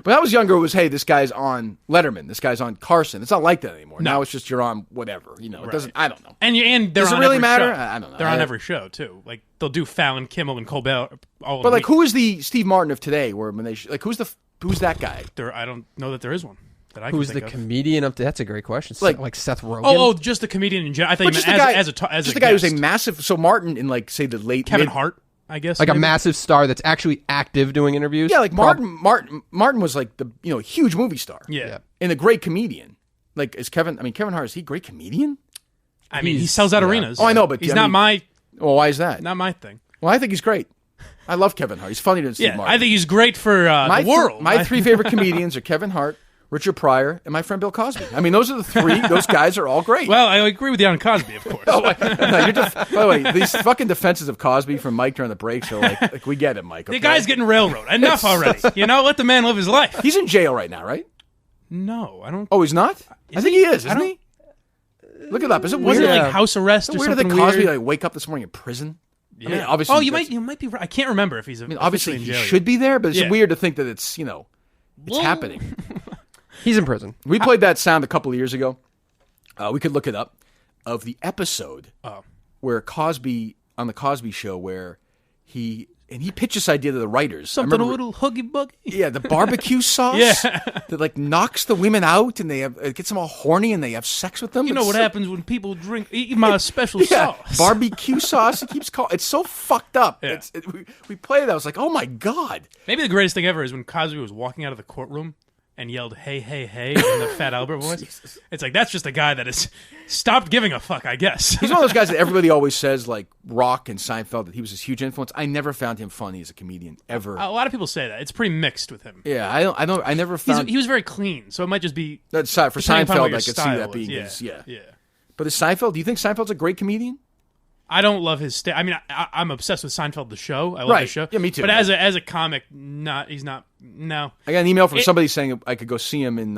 I was younger. It was, hey, this guy's on Letterman. This guy's on Carson. It's not like that anymore. No. Now it's just you're on whatever. It doesn't. I don't know. And they're does on it really every matter? Show. I don't know. They're on every show too. Like they'll do Fallon, Kimmel, and Colbert all. But like, who is the Steve Martin of today? Where when they who's that guy? I don't know that there is one. Who's the comedian up to? That's a great question. Like Seth Rogen. Oh, just the comedian in general. I thought you meant as a guy who's a massive. So Martin in like say the late Kevin Hart. I guess like maybe? A massive star that's actually active doing interviews. Yeah, like Martin was like the huge movie star. Yeah, and a great comedian. Like is Kevin? I mean, Kevin Hart, is he a great comedian? I mean, he sells out arenas. Oh, I know, but he's not my. Well, why is that? Not my thing. Well, I think he's great. I love Kevin Hart. He's funnier than Steve Martin. I think he's great for the world. My three favorite comedians are Kevin Hart, Richard Pryor, and my friend Bill Cosby. I mean, those are the three. Those guys are all great. Well, I agree with you on Cosby, of course. No, by the way, these fucking defenses of Cosby from Mike during the breaks are like we get it, Mike. Okay? The guy's getting railroaded. Enough already. Let the man live his life. He's in jail right now, right? No, I don't. Oh, he's not? I think he is, isn't he? Look it up. Is it weird? Was it like house arrest or something weird? Did Cosby wake up this morning in prison? Yeah. I mean, obviously. You might be right. I can't remember if he's. Obviously in he jail should be there, but it's weird to think that it's it's happening. He's in prison. We played that sound a couple of years ago. We could look it up of the episode where Cosby on the Cosby Show where he pitched this idea to the writers. Something a little huggy buggy. Yeah, the barbecue sauce that knocks the women out and it gets them all horny and they have sex with them. You know what happens when people eat my special sauce? Barbecue sauce. It keeps calling. It's so fucked up. Yeah. We played it. I was like, oh my God. Maybe the greatest thing ever is when Cosby was walking out of the courtroom and yelled, hey, hey, hey, in the Fat Albert voice. Jesus. It's like, that's just a guy that has stopped giving a fuck, I guess. He's one of those guys that everybody always says, like Rock and Seinfeld, that he was this huge influence. I never found him funny as a comedian, ever. A lot of people say that. It's pretty mixed with him. Yeah, I never found... He was very clean, so it might just be... That's for Seinfeld, I could see that being his... Yeah. But is Seinfeld... Do you think Seinfeld's a great comedian? I don't love his... I mean, I'm obsessed with Seinfeld, the show. I love the show. Yeah, me too. But as a comic, he's not... No. I got an email from somebody saying I could go see him in...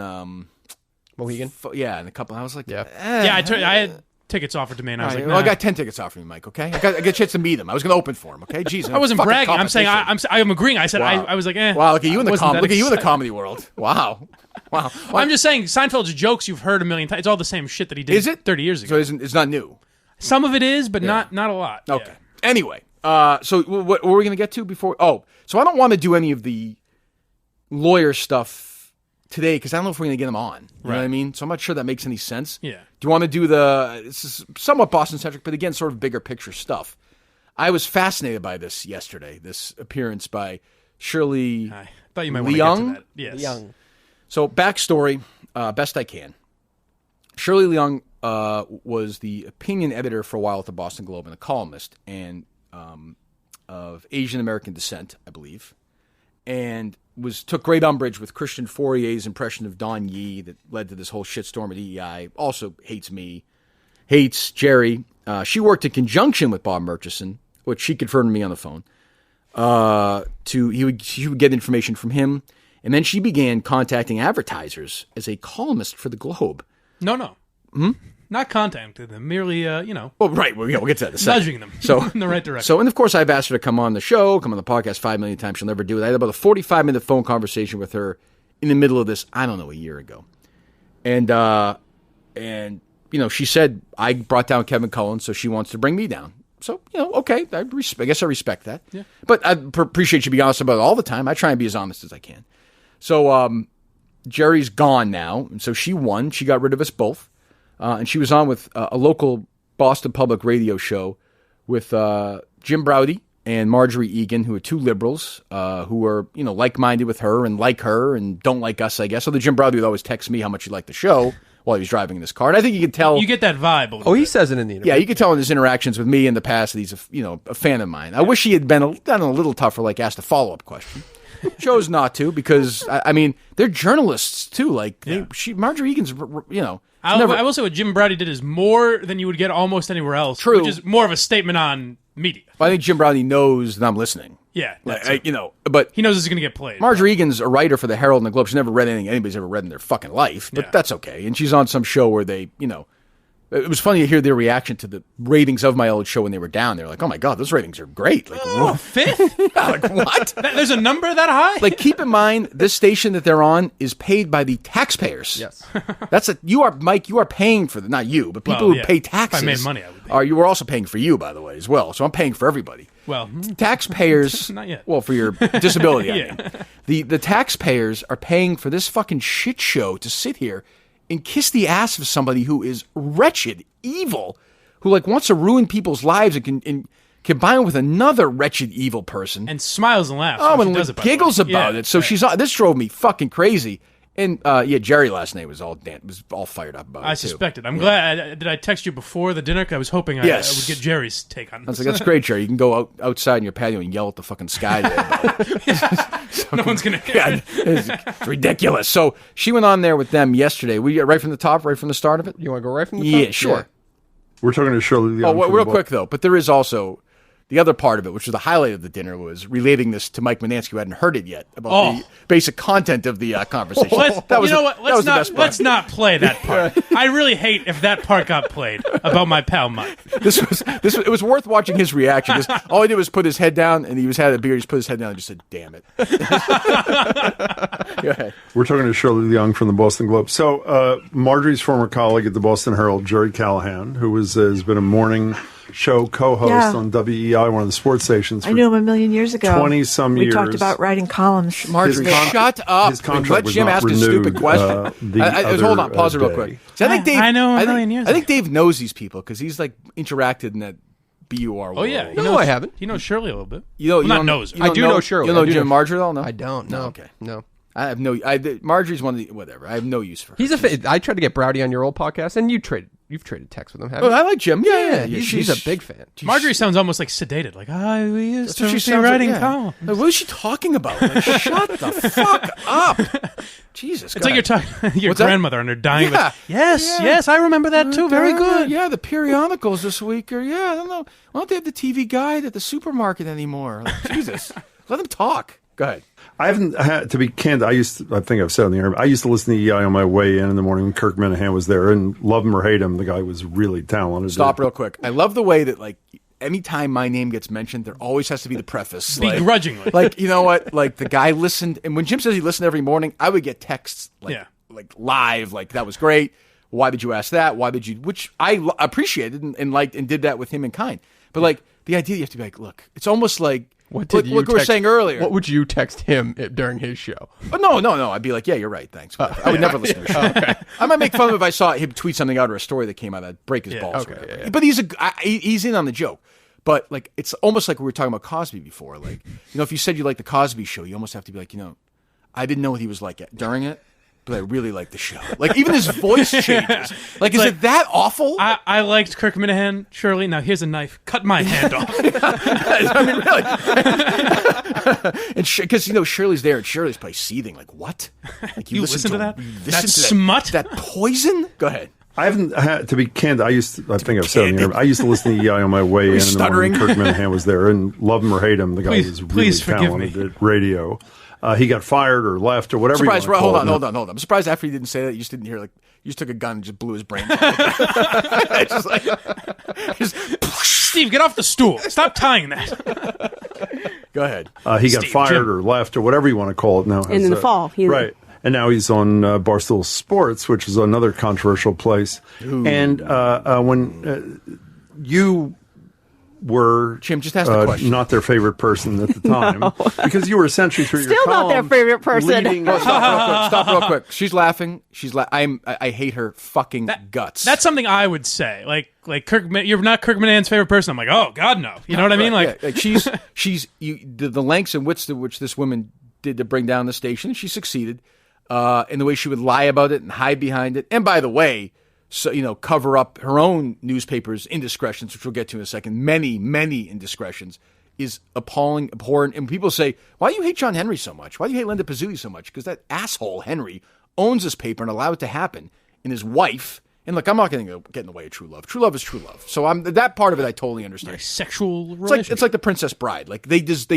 Mohegan? In a couple... I was like... Yeah. I had tickets offered to me, and I was like, nah. Well, I got 10 tickets offered me, Mike, okay? I got a chance to meet him. I was going to open for him, okay? Jeez. I wasn't bragging. I'm saying... I'm agreeing. I said... Wow. I was like, eh. Wow, look at you in the comedy world. Wow. Wow. Well, I'm just saying, Seinfeld's jokes you've heard a million times. It's all the same shit that he did 30 years ago. So it's not new? Some of it is, but not a lot. Okay. Yeah. Anyway, so what were we going to get to before? Oh, so I don't want to do any of the lawyer stuff today because I don't know if we're going to get them on. You know what I mean? So I'm not sure that makes any sense. Yeah. Do you want to do this is somewhat Boston-centric, but again, sort of bigger picture stuff. I was fascinated by this yesterday, this appearance by Shirley I thought you might want to get to that. Yes. Leung. So backstory, best I can. Shirley Leung was the opinion editor for a while at the Boston Globe and a columnist and of Asian American descent, I believe, and took great umbrage with Christian Fourier's impression of Don Yee that led to this whole shitstorm at EEI. Also hates me, hates Gerry. She worked in conjunction with Bob Murchison, which she confirmed to me on the phone. She would get information from him, and then she began contacting advertisers as a columnist for the Globe. No. Not contacting them, merely, Well, right. Well, we'll get to that in a second. Nudging them in the right direction. So, and of course, I've asked her to come on the show, come on the podcast 5 million times. She'll never do it. I had about a 45-minute phone conversation with her in the middle of this, I don't know, a year ago. And she said, I brought down Kevin Cullen, so she wants to bring me down. So, okay, I guess I respect that. Yeah. But I appreciate you being honest about it all the time. I try and be as honest as I can. So, Gerry's gone now, and so she won. She got rid of us both. And she was on with a local Boston public radio show with Jim Braude and Marjorie Egan, who are two liberals who are, like-minded with her and like her and don't like us, I guess. So the Jim Braude would always text me how much he liked the show while he was driving in this car. And I think you can tell... You get that vibe a little bit. He says it in the interview. Yeah, you can tell in his interactions with me in the past that he's a fan of mine. I wish he had done a little tougher, like asked a follow-up question. Chose not to because, I mean, they're journalists, too. Like, Marjorie Egan's, I will say what Jim Braude did is more than you would get almost anywhere else. True. Which is more of a statement on media. But I think Jim Braude knows that I'm listening. Yeah. But he knows this is going to get played. Marjorie Egan's a writer for the Herald and the Globe. She's never read anything anybody's ever read in their fucking life, but that's okay. And she's on some show where they, it was funny to hear their reaction to the ratings of my old show when they were down. They were like, oh my God, those ratings are great. Like, fifth? Like, what? There's a number that high? Like, keep in mind, this station that they're on is paid by the taxpayers. Yes. Mike, you are paying for not you, but people who pay taxes. If I made money, I would pay. You were also paying for you, by the way, as well. So I'm paying for everybody. Well, taxpayers. Not yet. Well, for your disability, I mean. The taxpayers are paying for this fucking shit show to sit here and kiss the ass of somebody who is wretched, evil, who wants to ruin people's lives and combine with another wretched, evil person. And smiles and laughs. Oh, and giggles about it. So this drove me fucking crazy. And Gerry last night was all fired up about it. I suspected. I'm glad. Did I text you before the dinner? I was hoping I would get Jerry's take on I this. was like, that's great, Gerry. You can go outside in your patio and yell at the fucking sky there. No one's going to hear it. It's ridiculous. So she went on there with them yesterday. We right from the top, right from the start of it? You want to go right from the top? Yeah, sure. Yeah. We're talking to Shirley Leung. Real quick, though. But there is also the other part of it, which was the highlight of the dinner, was relating this to Mike Manansky, who hadn't heard it yet, about the basic content of the conversation. Let's not play that part. I really hate if that part got played about my pal Mike. It was worth watching his reaction, because all he did was put his head down, and he had a beer, he just put his head down and just said, damn it. Go ahead. We're talking to Shirley Leung from the Boston Globe. So Marjorie's former colleague at the Boston Herald, Gerry Callahan, who has been a morning show co-host on WEI, one of the sports stations. I knew him a million years ago. 20-some years. We talked about writing columns. Marjorie, shut up. His contract Let Jim ask a stupid question. Hold on, pause it real quick. See, I think Dave, I know a million years I think Dave knows these people because he's like interacted in that BUR world. Oh, yeah. No, I haven't. He knows Shirley a little bit. knows. I do know Shirley. You know Jim and Marjorie, though? No? I don't. No. Okay. No. I have no. Marjorie's one of the whatever. I have no use for her. I tried to get Browdy on your old podcast, and you've traded texts with him, haven't you? I like Jim. Yeah. He's a big fan. Marjorie sounds almost like sedated. Like, we used to she's be writing columns. Like, what is she talking about? Like, shut the fuck up. Jesus. It's like you're talking your grandmother and her dying. Yeah. Yes, I remember that too. Very good. Yeah, the periodicals this week I don't know. Why don't they have the TV guide at the supermarket anymore? Like, Jesus. Let them talk. Go ahead. I haven't had to be candid. I think I've said on the air, I used to listen to EI on my way in the morning when Kirk Minihane was there, and love him or hate him, the guy was really talented. Stop real quick. I love the way that, like, anytime my name gets mentioned, there always has to be the preface. Begrudgingly. Like, you know what? Like, the guy listened, and when Jim says he listened every morning, I would get texts, like live, like, that was great. Why did you ask that? Why did you? Which I appreciated and liked and did that with him in kind. But, like, the idea you have to be like, look, it's almost like, what we were saying earlier. What would you text him during his show? Oh, no. I'd be like, yeah, you're right. Thanks. I would never listen to his show. Okay. I might make fun of him if I saw him tweet something out or a story that came out. I'd break his balls. Okay, yeah. But he's in on the joke. But like, it's almost like we were talking about Cosby before. Like, if you said you like the Cosby Show, you almost have to be like, I didn't know what he was like during it, but I really like the show. Like, even his voice changes. Like, is it that awful? I liked Kirk Minihane, Shirley. Now here's a knife. Cut my hand off. I mean, really. And because Shirley's there, and Shirley's probably seething. Like, what? Like, you listen to that? That smut? That poison? Go ahead. I haven't had to be candid. I think I've said on the air, I used to listen to EI on my way in the morning when Kirk Minihane was there, and love him or hate him, the guy was really talented at radio. He got fired or left or whatever. Surprised, hold on. I'm surprised after he didn't say that. You just didn't hear, like, you just took a gun and just blew his brains out. Steve, get off the stool. Stop tying that. Go ahead. He got fired or left or whatever you want to call it now. In the fall. Right. And now he's on Barstool Sports, which is another controversial place. Ooh. And when you were Jim, just ask the question. Not their favorite person at the time, because you were essentially through Still your not their favorite person. Stop real quick. She's laughing. I hate her fucking guts. That's something I would say. Like Kirk, you're not Kirk Minahane's favorite person. I'm like, oh God, no. You know what I mean? Like she's the lengths and widths to which this woman did to bring down the station. She succeeded in the way she would lie about it and hide behind it. And by the way, so cover up her own newspaper's indiscretions, which we'll get to in a second. Many, many indiscretions is appalling, abhorrent. And people say, why do you hate John Henry so much? Why do you hate Linda Pizzuti so much? Because that asshole Henry owns this paper and allowed it to happen. And his wife, and look, I'm not going to get in the way of true love. True love is true love. So that part of it I totally understand. Sexual relationship. It's like the Princess Bride. Like they just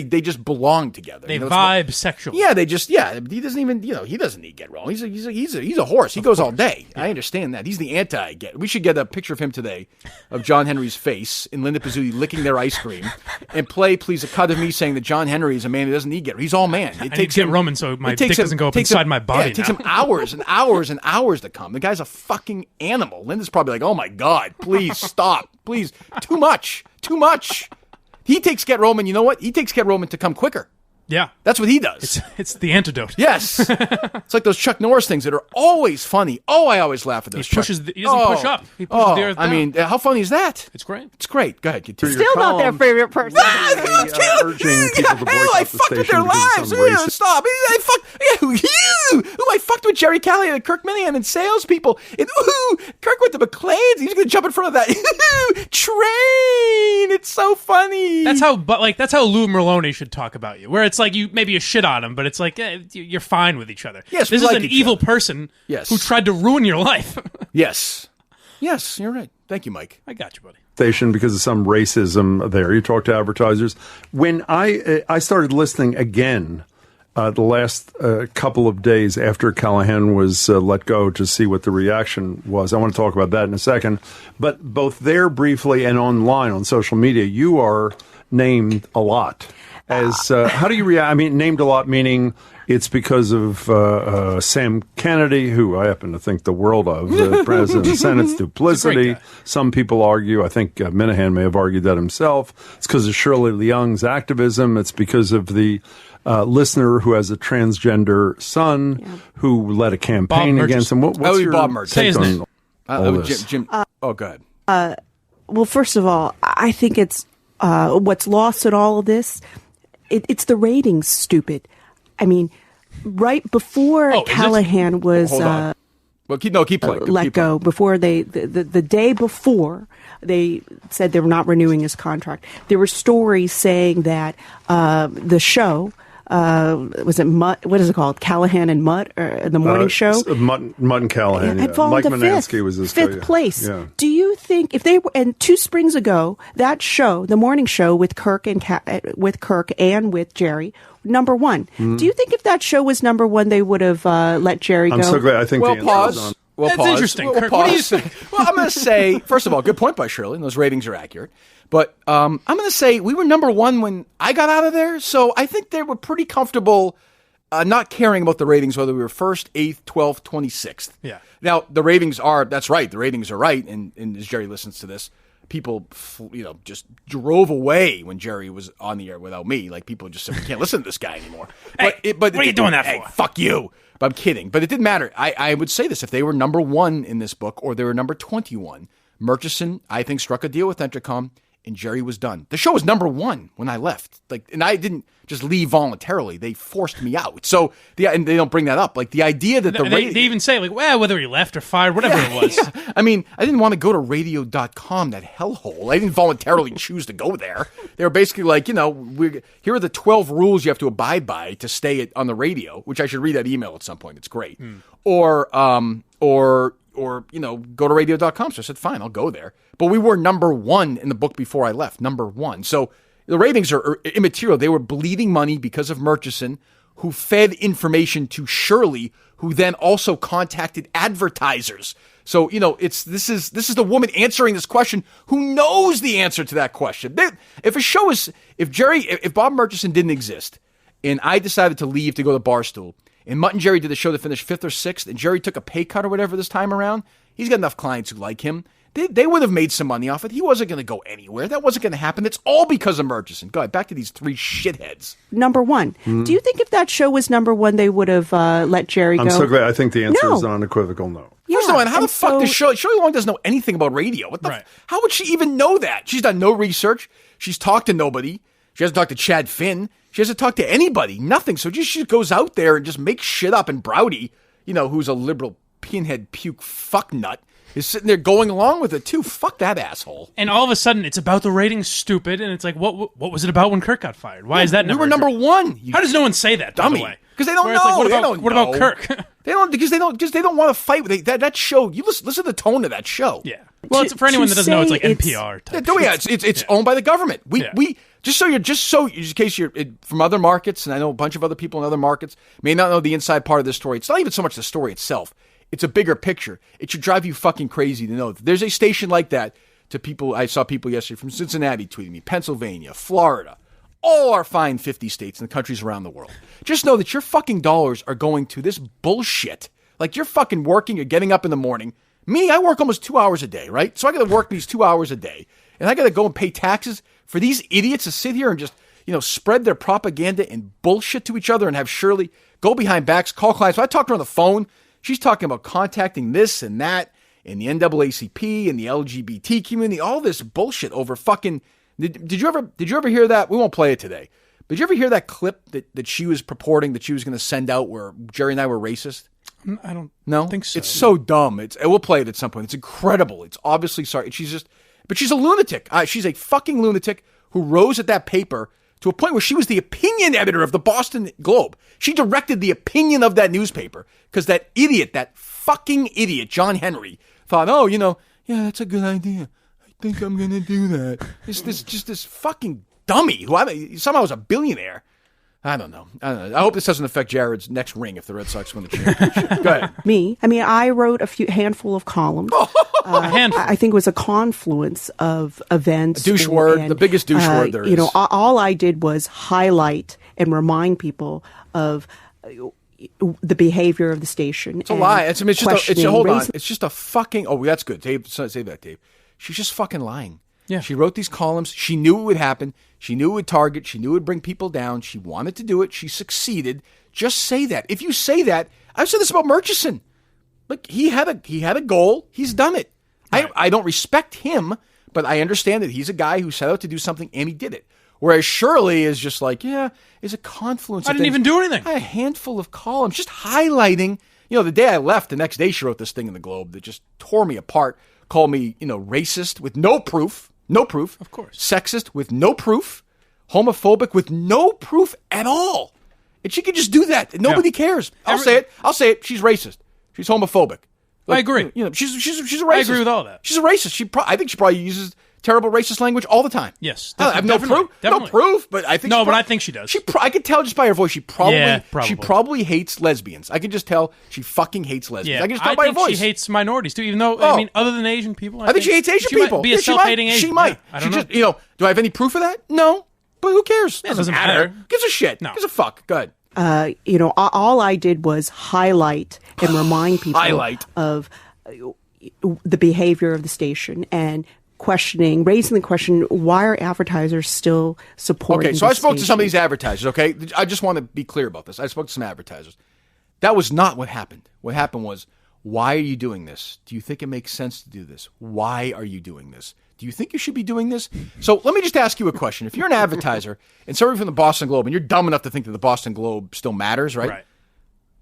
belong together. They vibe sexually. Yeah, he doesn't even he doesn't need get wrong. He's a horse. He goes all day. Yeah. I understand that. He's the anti-get. We should get a picture of him today of John Henry's face and Linda Pizzuti licking their ice cream, and play please a cut of me saying that John Henry is a man who doesn't need get. He's all man. It takes him Roman so my dick doesn't go up inside my body. Yeah, it takes him hours and hours and hours to come. The guy's a fucking animal. Linda's probably like, oh my God, please stop. Please. Too much. He takes Get Roman. You know what? He takes Get Roman to come quicker. Yeah. That's what he does. It's the antidote. Yes. It's like those Chuck Norris things that are always funny. Oh, I always laugh at those. He doesn't push up. He pushes the earth down. I mean, how funny is that? It's great. It's great. Go ahead. Continue. Still not their favorite person. Urging people to boycott I the fucked with station their because lives. of some racist. Stop. I fucked with Gerry Callahan and Kirk Minihane and salespeople. And Kirk went to McLean's. He's going to jump in front of that train. It's so funny. That's how Lou Merlone should talk about you. Where it's like you shit on him, but it's like you're fine with each other. Yes, this we is like an each evil other. person Yes. who tried to ruin your life. Yes, you're right. Thank you, Mike. I got you, buddy. Station because of some racism there. You talk to advertisers. When I started listening again the last couple of days after Callahan was let go to see what the reaction was. I want to talk about that in a second. But both there briefly and online on social media, you are named a lot. As how do you react? I mean, named a lot meaning it's because of Sam Kennedy, who I happen to think the world of, the President of the Senate's duplicity. Some people argue, I think Minihane may have argued that himself. It's because of Shirley Leung's activism. It's because of the listener who has a transgender son who led a campaign against him. What's your Bob Murchison. take on all Jim. this? Go ahead. Well, first of all, I think it's what's lost in all of this. It's the ratings, stupid. I mean, right before Callahan was keep playing. let go, before the day before they said they were not renewing his contract, there were stories saying that the show. Was it Mutt? What is it called? Callahan and Mutt, or the morning show? Mutt and Callahan. Had fallen Mike to Manansky was his fifth place. Yeah. Do you think if they were, and 2 springs ago, that show, the morning show with Kirk and with Gerry, number one. Mm-hmm. Do you think if that show was number one, they would have let Gerry go? I'm so glad. I think the answer is on. That's interesting. Kirk, what do you think? Well, I'm going to say, first of all, good point by Shirley, and those ratings are accurate. But I'm going to say we were number one when I got out of there, so I think they were pretty comfortable not caring about the ratings, whether we were 1st, 8th, 12th, 26th. Yeah. Now, the ratings are, that's right, the ratings are right, and as Gerry listens to this, people, just drove away when Gerry was on the air without me. Like, people just said, we can't listen to this guy anymore. But what are you doing that for? Fuck you. But I'm kidding. But it didn't matter. I would say this. If they were number one in this book or they were number 21, Murchison, I think, struck a deal with Entercom, and Gerry was done. The show was number one when I left. And I didn't just leave voluntarily. They forced me out. So, and they don't bring that up. Like, the idea that they even say, like, well, whether he left or fired, whatever it was. Yeah. I mean, I didn't want to go to radio.com, that hellhole. I didn't voluntarily choose to go there. They were basically like, here are the 12 rules you have to abide by to stay on the radio, which I should read that email at some point. It's great. Or go to radio.com. So I said, fine, I'll go there. But we were number one in the book before I left, number one. So the ratings are immaterial. They were bleeding money because of Murchison, who fed information to Shirley, who then also contacted advertisers. So, this is the woman answering this question who knows the answer to that question. If Bob Murchison didn't exist and I decided to leave to go to Barstool, and Mutt and Gerry did the show to finish 5th or 6th, and Gerry took a pay cut or whatever this time around, he's got enough clients who like him. They would have made some money off it. He wasn't going to go anywhere. That wasn't going to happen. It's all because of Murchison. Go ahead, back to these 3 shitheads. Number one. Do you think if that show was number one, they would have let Gerry go? I'm so glad. I think the answer is an unequivocal no. First of all, how the fuck does Shirley Leung doesn't know anything about radio? How would she even know that? She's done no research. She's talked to nobody. She hasn't talked to Chad Finn. She hasn't talked to anybody. Nothing. So she goes out there and just makes shit up. And Browdy, who's a liberal pinhead puke fucknut, is sitting there going along with it too. Fuck that asshole. And all of a sudden, it's about the ratings, stupid. And it's like, what was it about when Kirk got fired? Why is that number? We were number one. How does no one say that? Dummy. By the way, because they don't know. Like, what about Kirk? They don't because they don't want to fight with that show. You listen to the tone of that show. Yeah. Well, it's for anyone that doesn't know, it's like NPR type. It's owned by the government. We just in case you're from other markets, and I know a bunch of other people in other markets may not know the inside part of this story. It's not even so much the story itself. It's a bigger picture. It should drive you fucking crazy to know that there's a station like that to people. I saw people yesterday from Cincinnati tweeting me, Pennsylvania, Florida, all our fine 50 states and the countries around the world. Just know that your fucking dollars are going to this bullshit. Like, you're fucking working, you're getting up in the morning. Me, I work almost 2 hours a day, right? So I got to work these 2 hours a day. And I got to go and pay taxes for these idiots to sit here and just, spread their propaganda and bullshit to each other and have Shirley go behind backs, call clients. When I talked to her on the phone, she's talking about contacting this and that and the NAACP and the LGBT community, all this bullshit over fucking. Did you ever hear that? We won't play it today. But did you ever hear that clip that she was purporting that she was going to send out where Gerry and I were racist? I don't think so. It's so dumb. We'll play it at some point. It's incredible. It's obviously sorry. But she's a lunatic. She's a fucking lunatic who rose at that paper to a point where she was the opinion editor of the Boston Globe. She directed the opinion of that newspaper because that fucking idiot, John Henry, thought, yeah, that's a good idea. I think I'm going to do that. This fucking dummy who somehow is a billionaire. I don't know. I hope this doesn't affect Jared's next ring if the Red Sox win the championship. Go ahead. Me? I mean, I wrote a handful of columns. A handful. I think it was a confluence of events. Douche word, the biggest douche word there is. All I did was highlight and remind people of the behavior of the station. It's a lie. Hold on. It's just a fucking. Oh, that's good. Dave, say that, Dave. She's just fucking lying. Yeah. She wrote these columns. She knew it would happen. She knew it would target. She knew it would bring people down. She wanted to do it. She succeeded. Just say that. If you say that, I've said this about Murchison. Look, he had a goal. He's done it. Right. I don't respect him, but I understand that he's a guy who set out to do something and he did it. Whereas Shirley is just like, is a confluence. I didn't even do anything. A handful of columns, just highlighting. The day I left, the next day she wrote this thing in the Globe that just tore me apart. Called me, racist with no proof. No proof. Of course. Sexist with no proof. Homophobic with no proof at all. And she could just do that. And nobody cares. I'll say it. She's racist. She's homophobic. I agree. She's a racist. I agree with all that. She's a racist. I think she probably uses terrible racist language all the time. Yes. I have no proof. Definitely. No proof, but I think but I think she does. I could tell just by her voice. She probably probably hates lesbians. I can just tell she fucking hates lesbians. Yeah. I can just tell by her voice. She hates minorities too, even though other than Asian people, I think she hates Asian people. Might be a self-hating Asian. She might. Yeah, I don't know. Do I have any proof of that? No. But who cares? It doesn't matter. Gives a shit. No. Gives a fuck. Go ahead. All I did was highlight and remind people of the behavior of the station and raising the question, why are advertisers still supporting Okay, so I spoke station? to some of these advertisers, okay? I just want to be clear about this. I spoke to some advertisers. That was not what happened. What happened was, why are you doing this? Do you think it makes sense to do this? Why are you doing this? Do you think you should be doing this? So let me just ask you a question. If you're an advertiser and somebody from the Boston Globe, and you're dumb enough to think that the Boston Globe still matters, right? Right.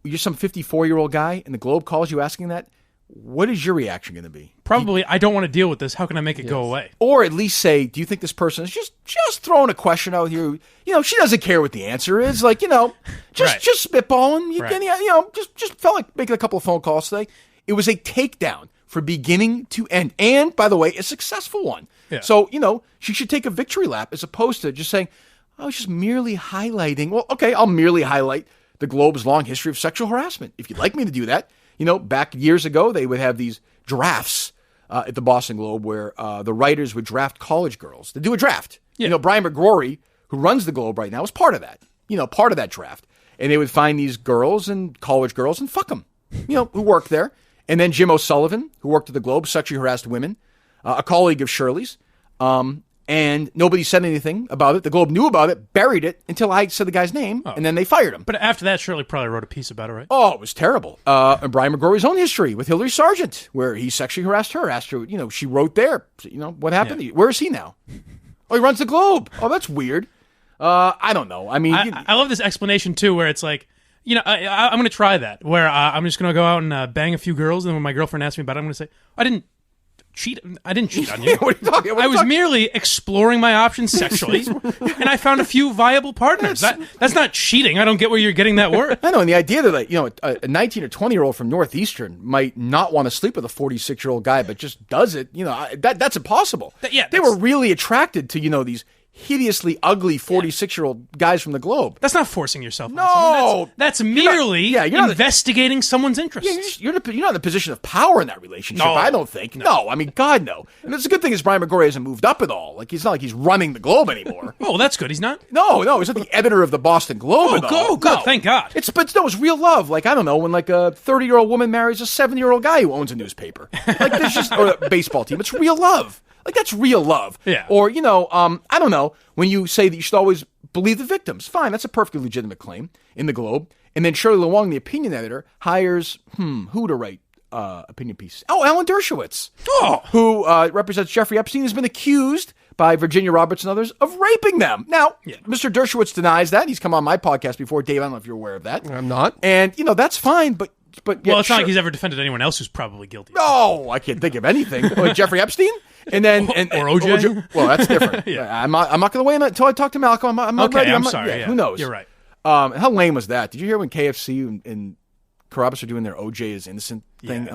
You're some 54-year-old guy, and the Globe calls you asking that, what is your reaction going to be? Probably, I don't want to deal with this. How can I make it go away? Or at least say, do you think this person is just throwing a question out here? She doesn't care what the answer is. Like, just spitballing. Just felt like making a couple of phone calls today. It was a takedown for beginning to end. And, by the way, a successful one. Yeah. So, she should take a victory lap as opposed to just saying, I was just merely highlighting. Well, okay, I'll merely highlight the Globe's long history of sexual harassment. If you'd like me to do that. Back years ago, they would have these drafts at the Boston Globe where the writers would draft college girls to do a draft. Yeah. Brian McGrory, who runs the Globe right now, is part of that. Part of that draft. And they would find these girls and college girls and fuck them, who worked there. And then Jim O'Sullivan, who worked at the Globe, sexually harassed women, a colleague of Shirley's. And nobody said anything about it. The Globe knew about it, buried it until I said the guy's name, and then they fired him. But after that, Shirley probably wrote a piece about it, right? Oh, it was terrible. And Brian McGrory's own history with Hillary Sargent, where he sexually harassed her, asked her, she wrote there, what happened? Yeah. Where is he now? Oh, he runs the Globe. Oh, that's weird. I don't know. I mean, I love this explanation too, where it's like, I'm going to try that, where I'm just going to go out and bang a few girls, and then when my girlfriend asks me about it, I'm going to say, I didn't cheat on you. What are you talking about? I was merely exploring my options sexually, and I found a few viable partners. That's not cheating. I don't get where you're getting that word. I know, and the idea that a 19 or 20-year-old from Northeastern might not want to sleep with a 46-year-old guy, but just does it, that's impossible. They were really attracted to these hideously ugly 46-year-old guys from the Globe. That's not forcing yourself. No, that's merely you're investigating someone's interests. You're not in a position of power in that relationship. No, I don't think. No, I mean, God, no. And it's a good thing is Brian McGrory hasn't moved up at all. Like it's not like he's running the Globe anymore. Oh, well, that's good. He's not. No, he's not the editor of the Boston Globe. Oh, good. Thank God. It's real love. Like I don't know when like a 30-year-old woman marries a 7-year-old guy who owns a newspaper. Like there's just or a baseball team. It's real love. Like, that's real love. Yeah. Or, I don't know, when you say that you should always believe the victims. Fine, that's a perfectly legitimate claim in the Globe. And then Shirley Leung, the opinion editor, hires who to write opinion pieces? Oh, Alan Dershowitz, who represents Jeffrey Epstein, has been accused by Virginia Roberts and others of raping them. Now, Mr. Dershowitz denies that. He's come on my podcast before. Dave, I don't know if you're aware of that. I'm not. And, that's fine, but well, it's not like he's ever defended anyone else who's probably guilty. No, I can't think of anything. Like Jeffrey Epstein? And then or OJ? Well, that's different. I'm not going to weigh in until I talk to Malcolm. I'm not ready. I'm sorry. Who knows? You're right. How lame was that? Did you hear when KFC and Carrabis are doing their OJ is innocent thing?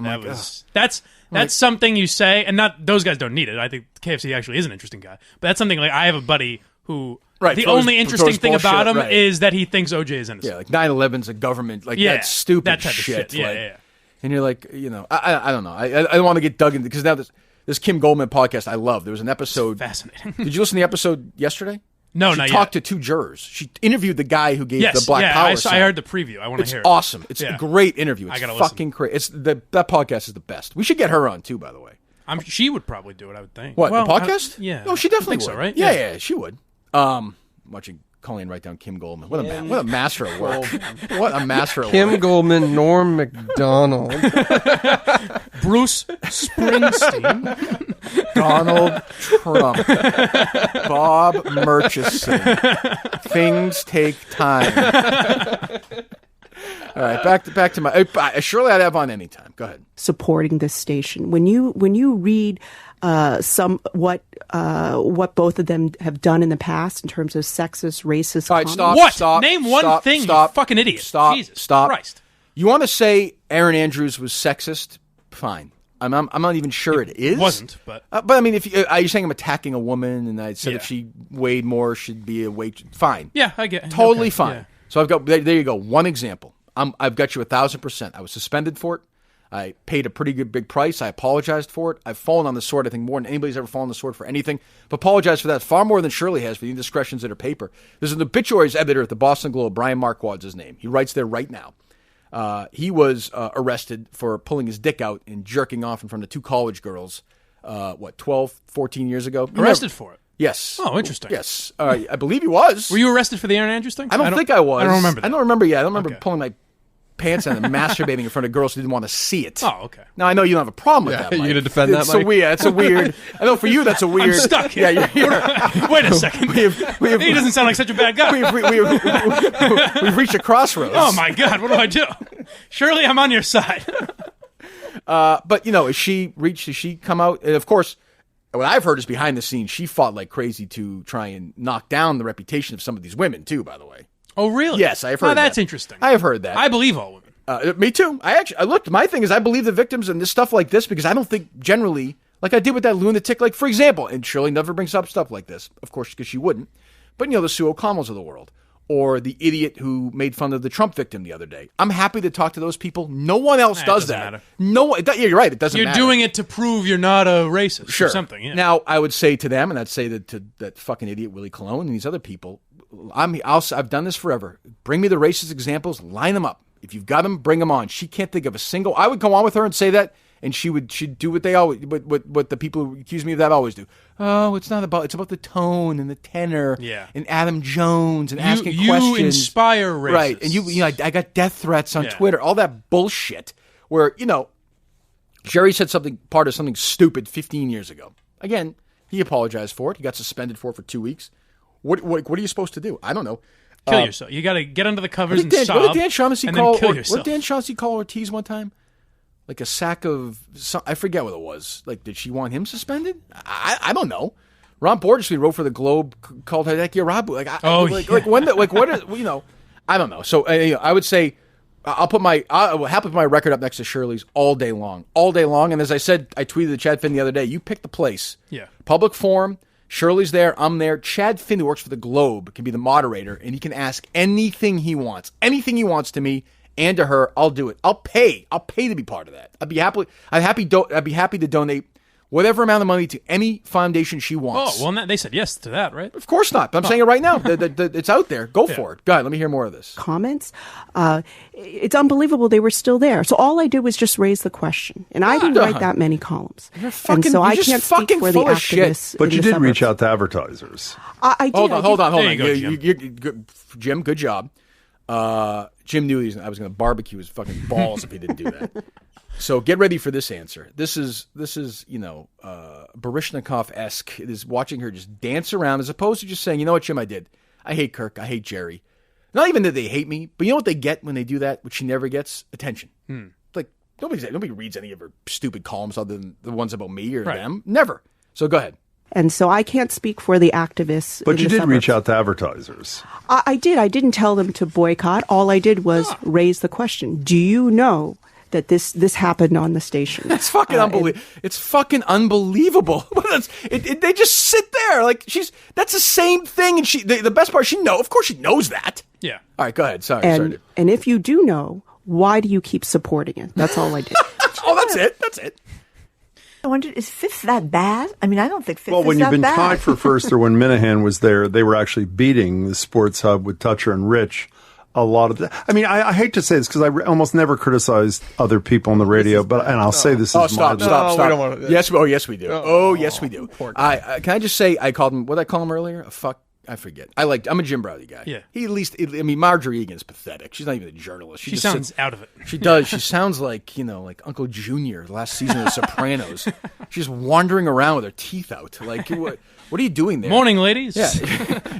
That's something you say, and not those guys don't need it. I think KFC actually is an interesting guy, but that's something like I have a buddy who the only interesting thing about him is that he thinks OJ is innocent. Yeah, like 9/11's a government that's stupid that type shit. Of shit. Yeah. And you're like, I don't know. I don't want to get dug into because now this Kim Goldman podcast I love. There was an episode. Fascinating. Did you listen to the episode yesterday? No, she not talked yet. to two jurors. She interviewed the guy who gave the Black Power sign. I heard the preview. I want to hear it. It's awesome. It's a great interview. It's fucking crazy. That podcast is the best. We should get her on too, by the way. She would probably do it, I would think. What, the podcast? Yeah. No, she definitely would. So, right? Yeah, she would. Watching Colleen write down Kim Goldman. What a master of work. What a master of work. Kim Goldman, Norm Macdonald. Bruce Springsteen. Donald Trump. Bob Murchison. Things take time. All right, back to my. Surely I'd have on any time. Go ahead. Supporting this station. When you read what both of them have done in the past in terms of sexist, racist. All right, comments. stop. Name one thing. You fucking idiot. Jesus Christ. You want to say Aaron Andrews was sexist? Fine. I'm not even sure it is. Wasn't, but I mean, if are you saying I'm attacking a woman and I said if she weighed more, she'd be a weight? Fine. Yeah, I get totally fine. Yeah. So I've got there. You go. One example. I've got you 1,000%. I was suspended for it. I paid a pretty good big price. I apologized for it. I've fallen on the sword, I think, more than anybody's ever fallen on the sword for anything. I've apologized for that far more than Shirley has for the indiscretions in her paper. There's an obituaries editor at the Boston Globe, Brian Marquard's his name. He writes there right now. He was arrested for pulling his dick out and jerking off in front of two college girls, 12, 14 years ago. Arrested for it? Yes. Oh, interesting. Yes. I believe he was. Were you arrested for the Aaron Andrews thing? I don't think I was. I don't remember that. I don't remember, I don't remember pulling my pants down and masturbating in front of girls who didn't want to see it. Oh, okay. Now, I know you don't have a problem with that, Mike. You going to defend that, Mike? It's a weird... I know for you that's a weird... I'm stuck. Yeah, Wait a second. He doesn't sound like such a bad guy. We've reached a crossroads. Oh, my God. What do I do? Surely I'm on your side. But, as she come out... And, of course, what I've heard is behind the scenes, she fought like crazy to try and knock down the reputation of some of these women, too, by the way. Oh, really? Yes, I've heard that. That's interesting. I have heard that. I believe all women. Me too. I looked. My thing is, I believe the victims and this stuff like this because I don't think generally, like I did with that lunatic, like for example, and Shirley never brings up stuff like this, of course, because she wouldn't. But the Sue O'Connells of the world, or the idiot who made fun of the Trump victim the other day. I'm happy to talk to those people. No one else does that. Matter. No, you're right. It doesn't matter. You're doing it to prove you're not a racist or something. Yeah. Now, I would say to them, and I'd say to that fucking idiot Willie Colon and these other people. I've done this forever. Bring me the racist examples. Line them up. If you've got them, bring them on. She can't think of a single. I would go on with her and say that, and she'd do what they always, what the people who accuse me of that always do. Oh, it's about the tone and the tenor. Yeah. And Adam Jones and asking questions. You inspire racists. Right. And I got death threats on Twitter. All that bullshit. Where Gerry said part of something stupid 15 years ago. Again, he apologized for it. He got suspended for 2 weeks. What are you supposed to do? I don't know. Kill yourself. You got to get under the covers and sob. What did Dan Shaughnessy call? Kill yourself. What did Dan Shaughnessy call Ortiz one time? Like a sack of... I forget what it was. Like, did she want him suspended? I don't know. Ron Borgesley wrote for the Globe, called her like Yarabu. I don't know. So I would say I'll happily put my record up next to Shirley's all day long. And as I said, I tweeted to Chad Finn the other day. You pick the place. Yeah. Public forum. Shirley's there. I'm there. Chad Finn, who works for the Globe, can be the moderator, and he can ask anything he wants. Anything he wants to me and to her, I'll do it. I'll pay to be part of that. I'd be happy to donate whatever amount of money to any foundation she wants. Oh, well, they said yes to that, right? Of course not. But I'm saying it right now. It's out there. Go for it. Go ahead. Let me hear more of this. Comments. It's unbelievable they were still there. So all I did was just raise the question. And I didn't write that many columns. You're fucking, and so I just can't fucking speak for the full of activists. But you did suburbs. reach out to advertisers. I did. Hold on. There you go, Jim. Jim, good job. Jim knew I was going to barbecue his fucking balls if he didn't do that. So get ready for this answer. This is Baryshnikov-esque. It is watching her just dance around as opposed to just saying, you know what, Jim, I did. I hate Kirk. I hate Gerry. Not even that they hate me, but you know what they get when they do that, which she never gets? Attention. Like, nobody reads any of her stupid columns other than the ones about me or them. Never. So go ahead. And so I can't speak for the activists. But you did suburbs. reach out to advertisers. I did. I didn't tell them to boycott. All I did was raise the question. Do you know that this happened on the station? That's fucking unbelievable. It's fucking unbelievable. They just sit there like that's the same thing. And the best part, of course she knows that. Yeah. All right, go ahead. Sorry. And if you do know, why do you keep supporting it? That's all I did. That's it. That's it. I wondered, is Fifth that bad? I mean, I don't think Fifth is that bad. Well, when you've been tied for first or when Minihane was there, they were actually beating the Sports Hub with Toucher and Rich. A lot of that. I mean, I hate to say this because I almost never criticize other people on the radio, and I'll say this is stop. We don't want to. Yes, we do. Yes, we do. Can I just say I called him? What did I call him earlier? A fuck. I forget. I'm a Jim Browdy guy. Yeah. He at least. I mean, Marjorie Egan's pathetic. She's not even a journalist. She sounds out of it. She does. She sounds like like Uncle Junior, the last season of The Sopranos. She's wandering around with her teeth out. Like what? What are you doing there? Morning, ladies. Yeah.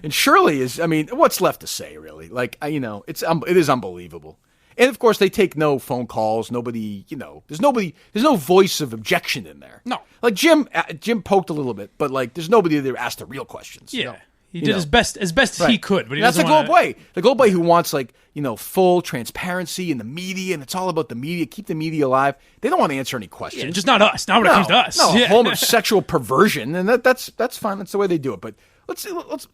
And Shirley is. I mean, what's left to say, really? Like it is unbelievable. And of course, they take no phone calls. Nobody. There's no voice of objection in there. No. Like Jim poked a little bit, but like there's nobody there asked the real questions. Yeah. He did as best as he could, but he that's doesn't the Globe way. The Globe way who wants full transparency in the media, and it's all about the media. Keep the media alive. They don't want to answer any questions. Yeah, just not us. Not when it comes to us. No, a home of sexual perversion, and that's fine. That's the way they do it. But let's what?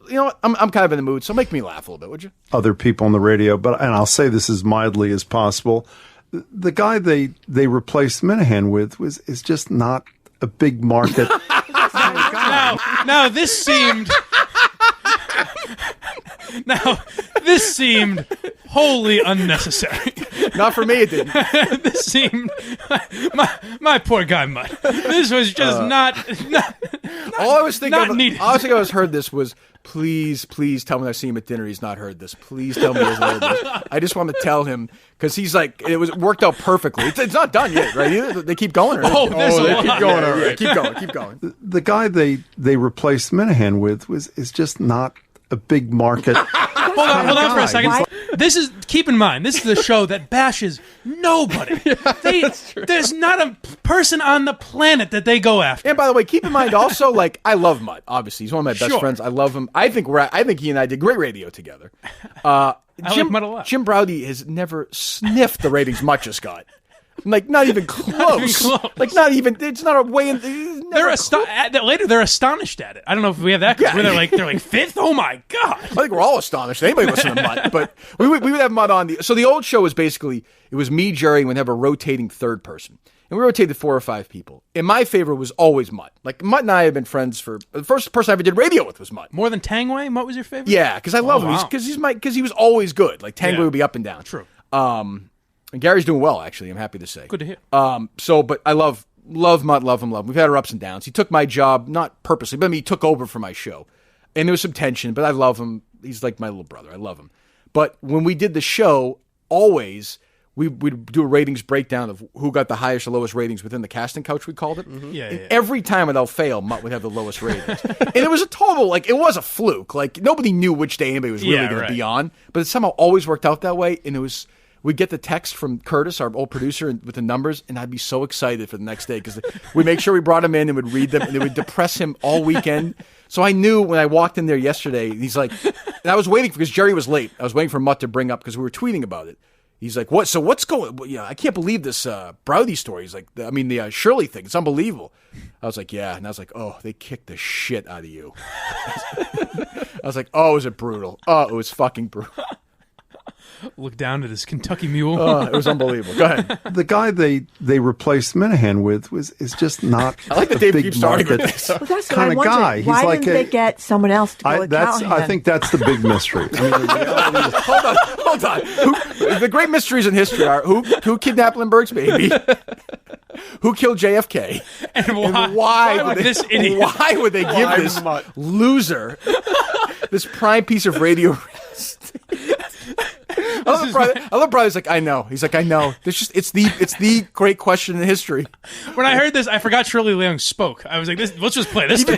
I'm kind of in the mood, so make me laugh a little bit, would you? Other people on the radio, and I'll say this as mildly as possible. The guy they replaced Minihane with is just not a big market. Now this seemed. Now, this seemed wholly unnecessary. Not for me, it didn't. This seemed my poor guy Mutt. This was just not all I was thinking. Needed. All I was thinking heard this was please tell me I see him at dinner. He's not heard this. Please tell me he's heard this. I just want to tell him because he's like it worked out perfectly. It's not done yet, right? They keep going. They keep going. All right, keep going. The guy they replaced Minihane with is just not a big market. Hold on for a second. Keep in mind, this is the show that bashes nobody. There's not a person on the planet that they go after. And by the way, keep in mind also, I love Mutt. Obviously, he's one of my best friends. I love him. I think he and I did great radio together. I like Mutt a lot. Jim Browdy has never sniffed the ratings Mutt just got. Like not even close. Like not even. It's not a way. They're later. They're astonished at it. I don't know if we have that. Yeah. Where they're like fifth. Oh my god! I think we're all astonished. Anybody listen to Mutt, but we would have Mutt on so the old show was basically it was me, Gerry, and we'd have a rotating third person, and we rotated 4 or 5 people. And my favorite was always Mutt. Like Mutt and I have been friends for the first person I ever did radio with was Mutt. More than Tangway, Mutt was your favorite. Yeah, because I love him. Because he was always good. Like Tangway would be up and down. True. And Gary's doing well, actually. I'm happy to say. Good to hear. But I love Mutt, love him. We've had our ups and downs. He took my job, not purposely, but he took over for my show. And there was some tension, but I love him. He's like my little brother. I love him. But when we did the show, always, we'd do a ratings breakdown of who got the highest or lowest ratings within the casting couch, we called it. Mm-hmm. Yeah. Every time without fail, Mutt would have the lowest ratings. And it was a total, it was a fluke. Nobody knew which day anybody was really going to be on. But it somehow always worked out that way. And it was... We'd get the text from Curtis, our old producer, with the numbers, and I'd be so excited for the next day because we'd make sure we brought him in and would read them, and it would depress him all weekend. So I knew when I walked in there yesterday, he's like, and I was waiting because Gerry was late. I was waiting for Mutt to bring up because we were tweeting about it. He's like, what? So what's going? Yeah, I can't believe this Browdy story. He's like, the Shirley thing. It's unbelievable. I was like, yeah, and I was like, oh, they kicked the shit out of you. I was like, oh, was it brutal? Oh, it was fucking brutal. Look down at his Kentucky mule. It was unbelievable. Go ahead. The guy they replaced Minihane with is just not. I like that Dave keeps starting with this. Well, that's what kind I of wondered. guy. He's Why like didn't they get someone else to go with Callahan? I think that's the big mystery. I mean, the reality is, Hold on. The great mysteries in history are who kidnapped Lindbergh's baby, who killed JFK, and why would this idiot? Why would they give this loser this prime piece of radio? I love Bradley's like, I know. He's like, I know. It's the great question in history. When I heard this, I forgot Shirley Leung spoke. I was like, let's just play this. Go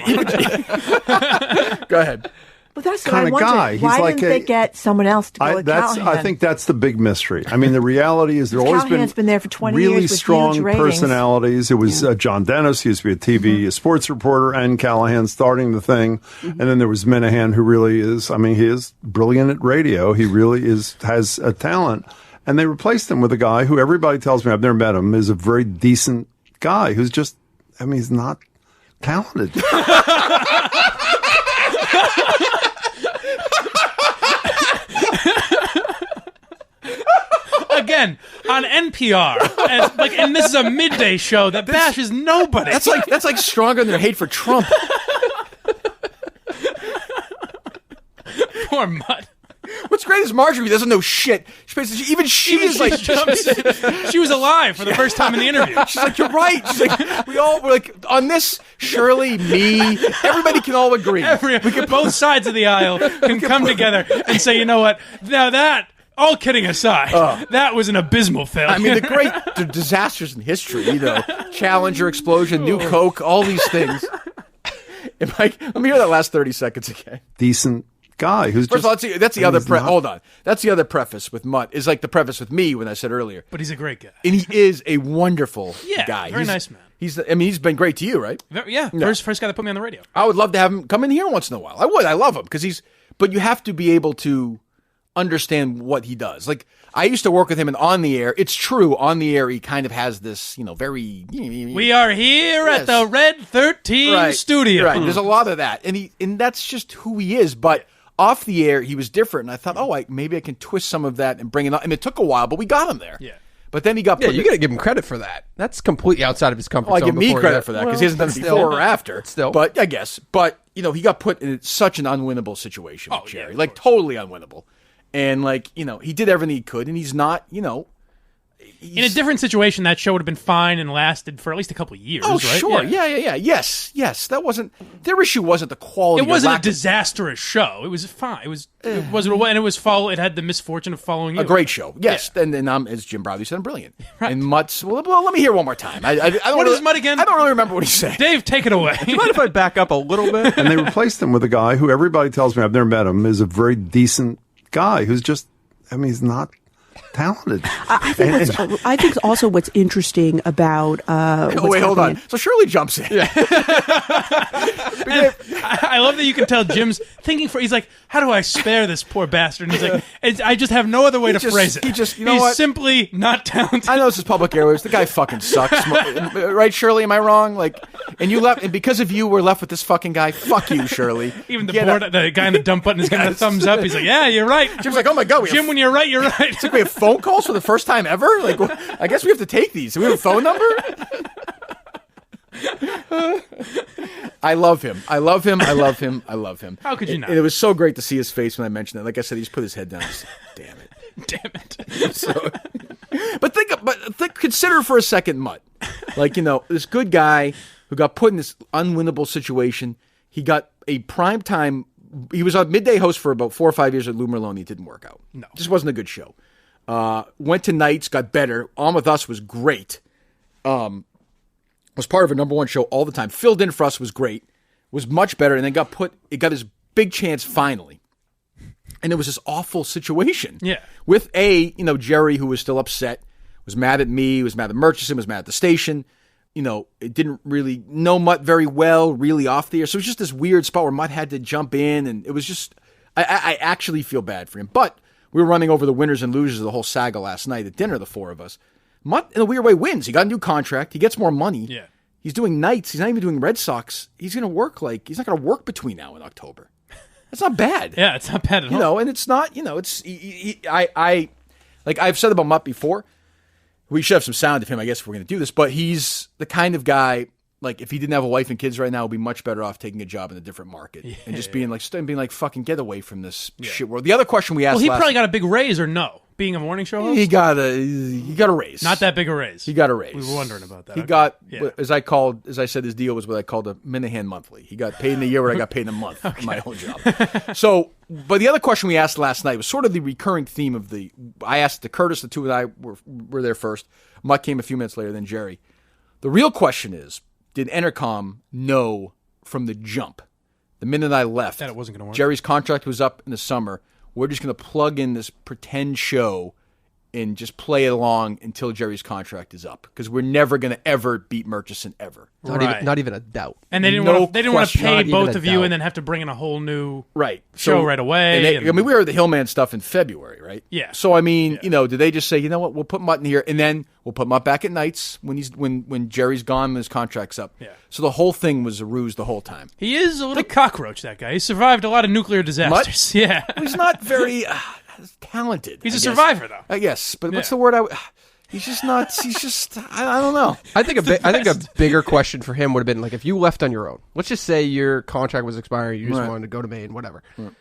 ahead. Well, that's what kind I of wondered. guy. He's Why like didn't they get someone else to go with Callahan? I think that's the big mystery. I mean, the reality is there always been there for 20 really years with strong huge ratings. personalities. It was John Dennis, he used to be a TV sports reporter, and Callahan starting the thing. And then there was Minihane, who really is, I mean, he is brilliant at radio. He really has a talent. And they replaced him with a guy who everybody tells me, I've never met him, is a very decent guy who's just, I mean, he's not talented. Again, on NPR, and this is a midday show that bashes nobody. That's like stronger than their hate for Trump. Poor Mutt. What's great is Marjorie doesn't know shit. She is like, she was alive for the first time in the interview. She's like, you're right. She's like, we're like on this. Shirley, me, everybody can all agree. Both sides of the aisle can come together and say, you know what? Now that. All kidding aside, that was an abysmal failure. I mean, the great disasters in history, Challenger explosion, New Coke, all these things. Let me hear that last 30 seconds again. Decent guy who's First of all, that's the other hold on. That's the other preface with Mutt, is like the preface with me when I said earlier. But he's a great guy. And he is a wonderful guy. Very nice man. He's been great to you, right? Yeah. First guy that put me on the radio. I would love to have him come in here once in a while. I would. I love him because but you have to be able to understand what he does. Like, I used to work with him, and on the air, it's true, on the air, he kind of has this, very... We are here at the Red 13 studio. Right, there's a lot of that, and that's just who he is, but off the air, he was different, and I thought, maybe I can twist some of that and bring it on, and it took a while, but we got him there. Yeah. But then he got put... you got to give him credit for that. That's completely outside of his comfort zone. I give me credit for that, because he hasn't done it before or after. Still. But, I guess, he got put in such an unwinnable situation with Gerry, totally unwinnable. And, he did everything he could, and he's not, in a different situation, that show would have been fine and lasted for at least a couple of years, right? Sure. Yeah. Yes. That wasn't... Their issue wasn't the quality. It wasn't a disastrous show. It was fine. It had the misfortune of following you. A great show. Yes. Yeah. And as Jim Browley said, brilliant. Right. And Mutt's... Well, let me hear one more time. What is Mutt again? I don't really remember what he said. Dave, take it away. Do you mind if I back up a little bit? And they replaced him with a guy who everybody tells me, I've never met him, is a very decent guy who's just, he's not talented. I think also what's interesting about hold on. So Shirley jumps in. Yeah. I love that you can tell Jim's thinking he's like, how do I spare this poor bastard? And he's like, I just have no other way to phrase it. He's simply not talented. I know this is public airwaves. The guy fucking sucks. Right, Shirley? Am I wrong? And you left, and because of you, we're left with this fucking guy. Fuck you, Shirley. Even the guy in the dump button is giving a thumbs up. He's like, yeah, you're right. Jim's like, oh my God. Jim, when you're right, you're right. It's like we have phone calls for the first time ever? I guess we have to take these. Do we have a phone number? I love him. How could you not? It was so great to see his face when I mentioned it. Like I said, he just put his head down. Damn it. But consider for a second Mutt. This good guy who got put in this unwinnable situation. He got a primetime. He was a midday host for about 4 or 5 years at Lou Merlone. It didn't work out. No. Just wasn't a good show. Went to nights, got better. On With Us was great. Was part of a number one show all the time. Filled in for us, was great. Was much better, and then it got his big chance finally. And it was this awful situation. Yeah. With Gerry, who was still upset, was mad at me, was mad at Murchison, was mad at the station. It didn't really know Mutt very well, really off the air. So it was just this weird spot where Mutt had to jump in, and it was just, I actually feel bad for him. But we were running over the winners and losers of the whole saga last night at dinner, the four of us. Mutt, in a weird way, wins. He got a new contract. He gets more money. Yeah. He's doing nights. He's not even doing Red Sox. He's going to work he's not going to work between now and October. That's not bad. Yeah, it's not bad at all. You know, and it's not. You know, it's I like I've said about Mutt before. We should have some sound of him, I guess, if we're going to do this. But he's the kind of guy. Like, if he didn't have a wife and kids right now, would be much better off taking a job in a different market and just being like, fucking get away from this shit world. The other question we asked. Well, he probably got a big raise, or no? Being a morning show host, he got a raise. Not that big a raise. He got a raise. We were wondering about that. He got as I said, his deal was what I called a Minihane monthly. He got paid in a year where I got paid in a month in my old job. So, but the other question we asked last night was sort of the recurring theme of the. I asked to Curtis, the two and I were there first. Mutt came a few minutes later, then Gerry. The real question is, did Entercom know from the jump, the minute I left, that it wasn't going to work? Gerry's contract was up in the summer. We're just going to plug in this pretend show and just play it along until Gerry's contract is up, because we're never going to ever beat Murchison ever. Not even a doubt. And they didn't want to pay both of you and then have to bring in a whole new show right away. I mean, we were the Hillman stuff in February, right? Yeah. So I mean, you know, did they just say, you know what, we'll put Mutt in here, and then we'll put Mutt back at nights when Gerry's gone and his contract's up. Yeah. So the whole thing was a ruse the whole time. He is a little cockroach, that guy. He survived a lot of nuclear disasters. Mutt? Yeah. He's not very talented. He's a survivor, though. Yes, but what's the word? He's just not. He's just. I don't know. I think a bigger question for him would have been like, if you left on your own. Let's just say your contract was expiring, you just wanted to go to Maine, whatever. Right.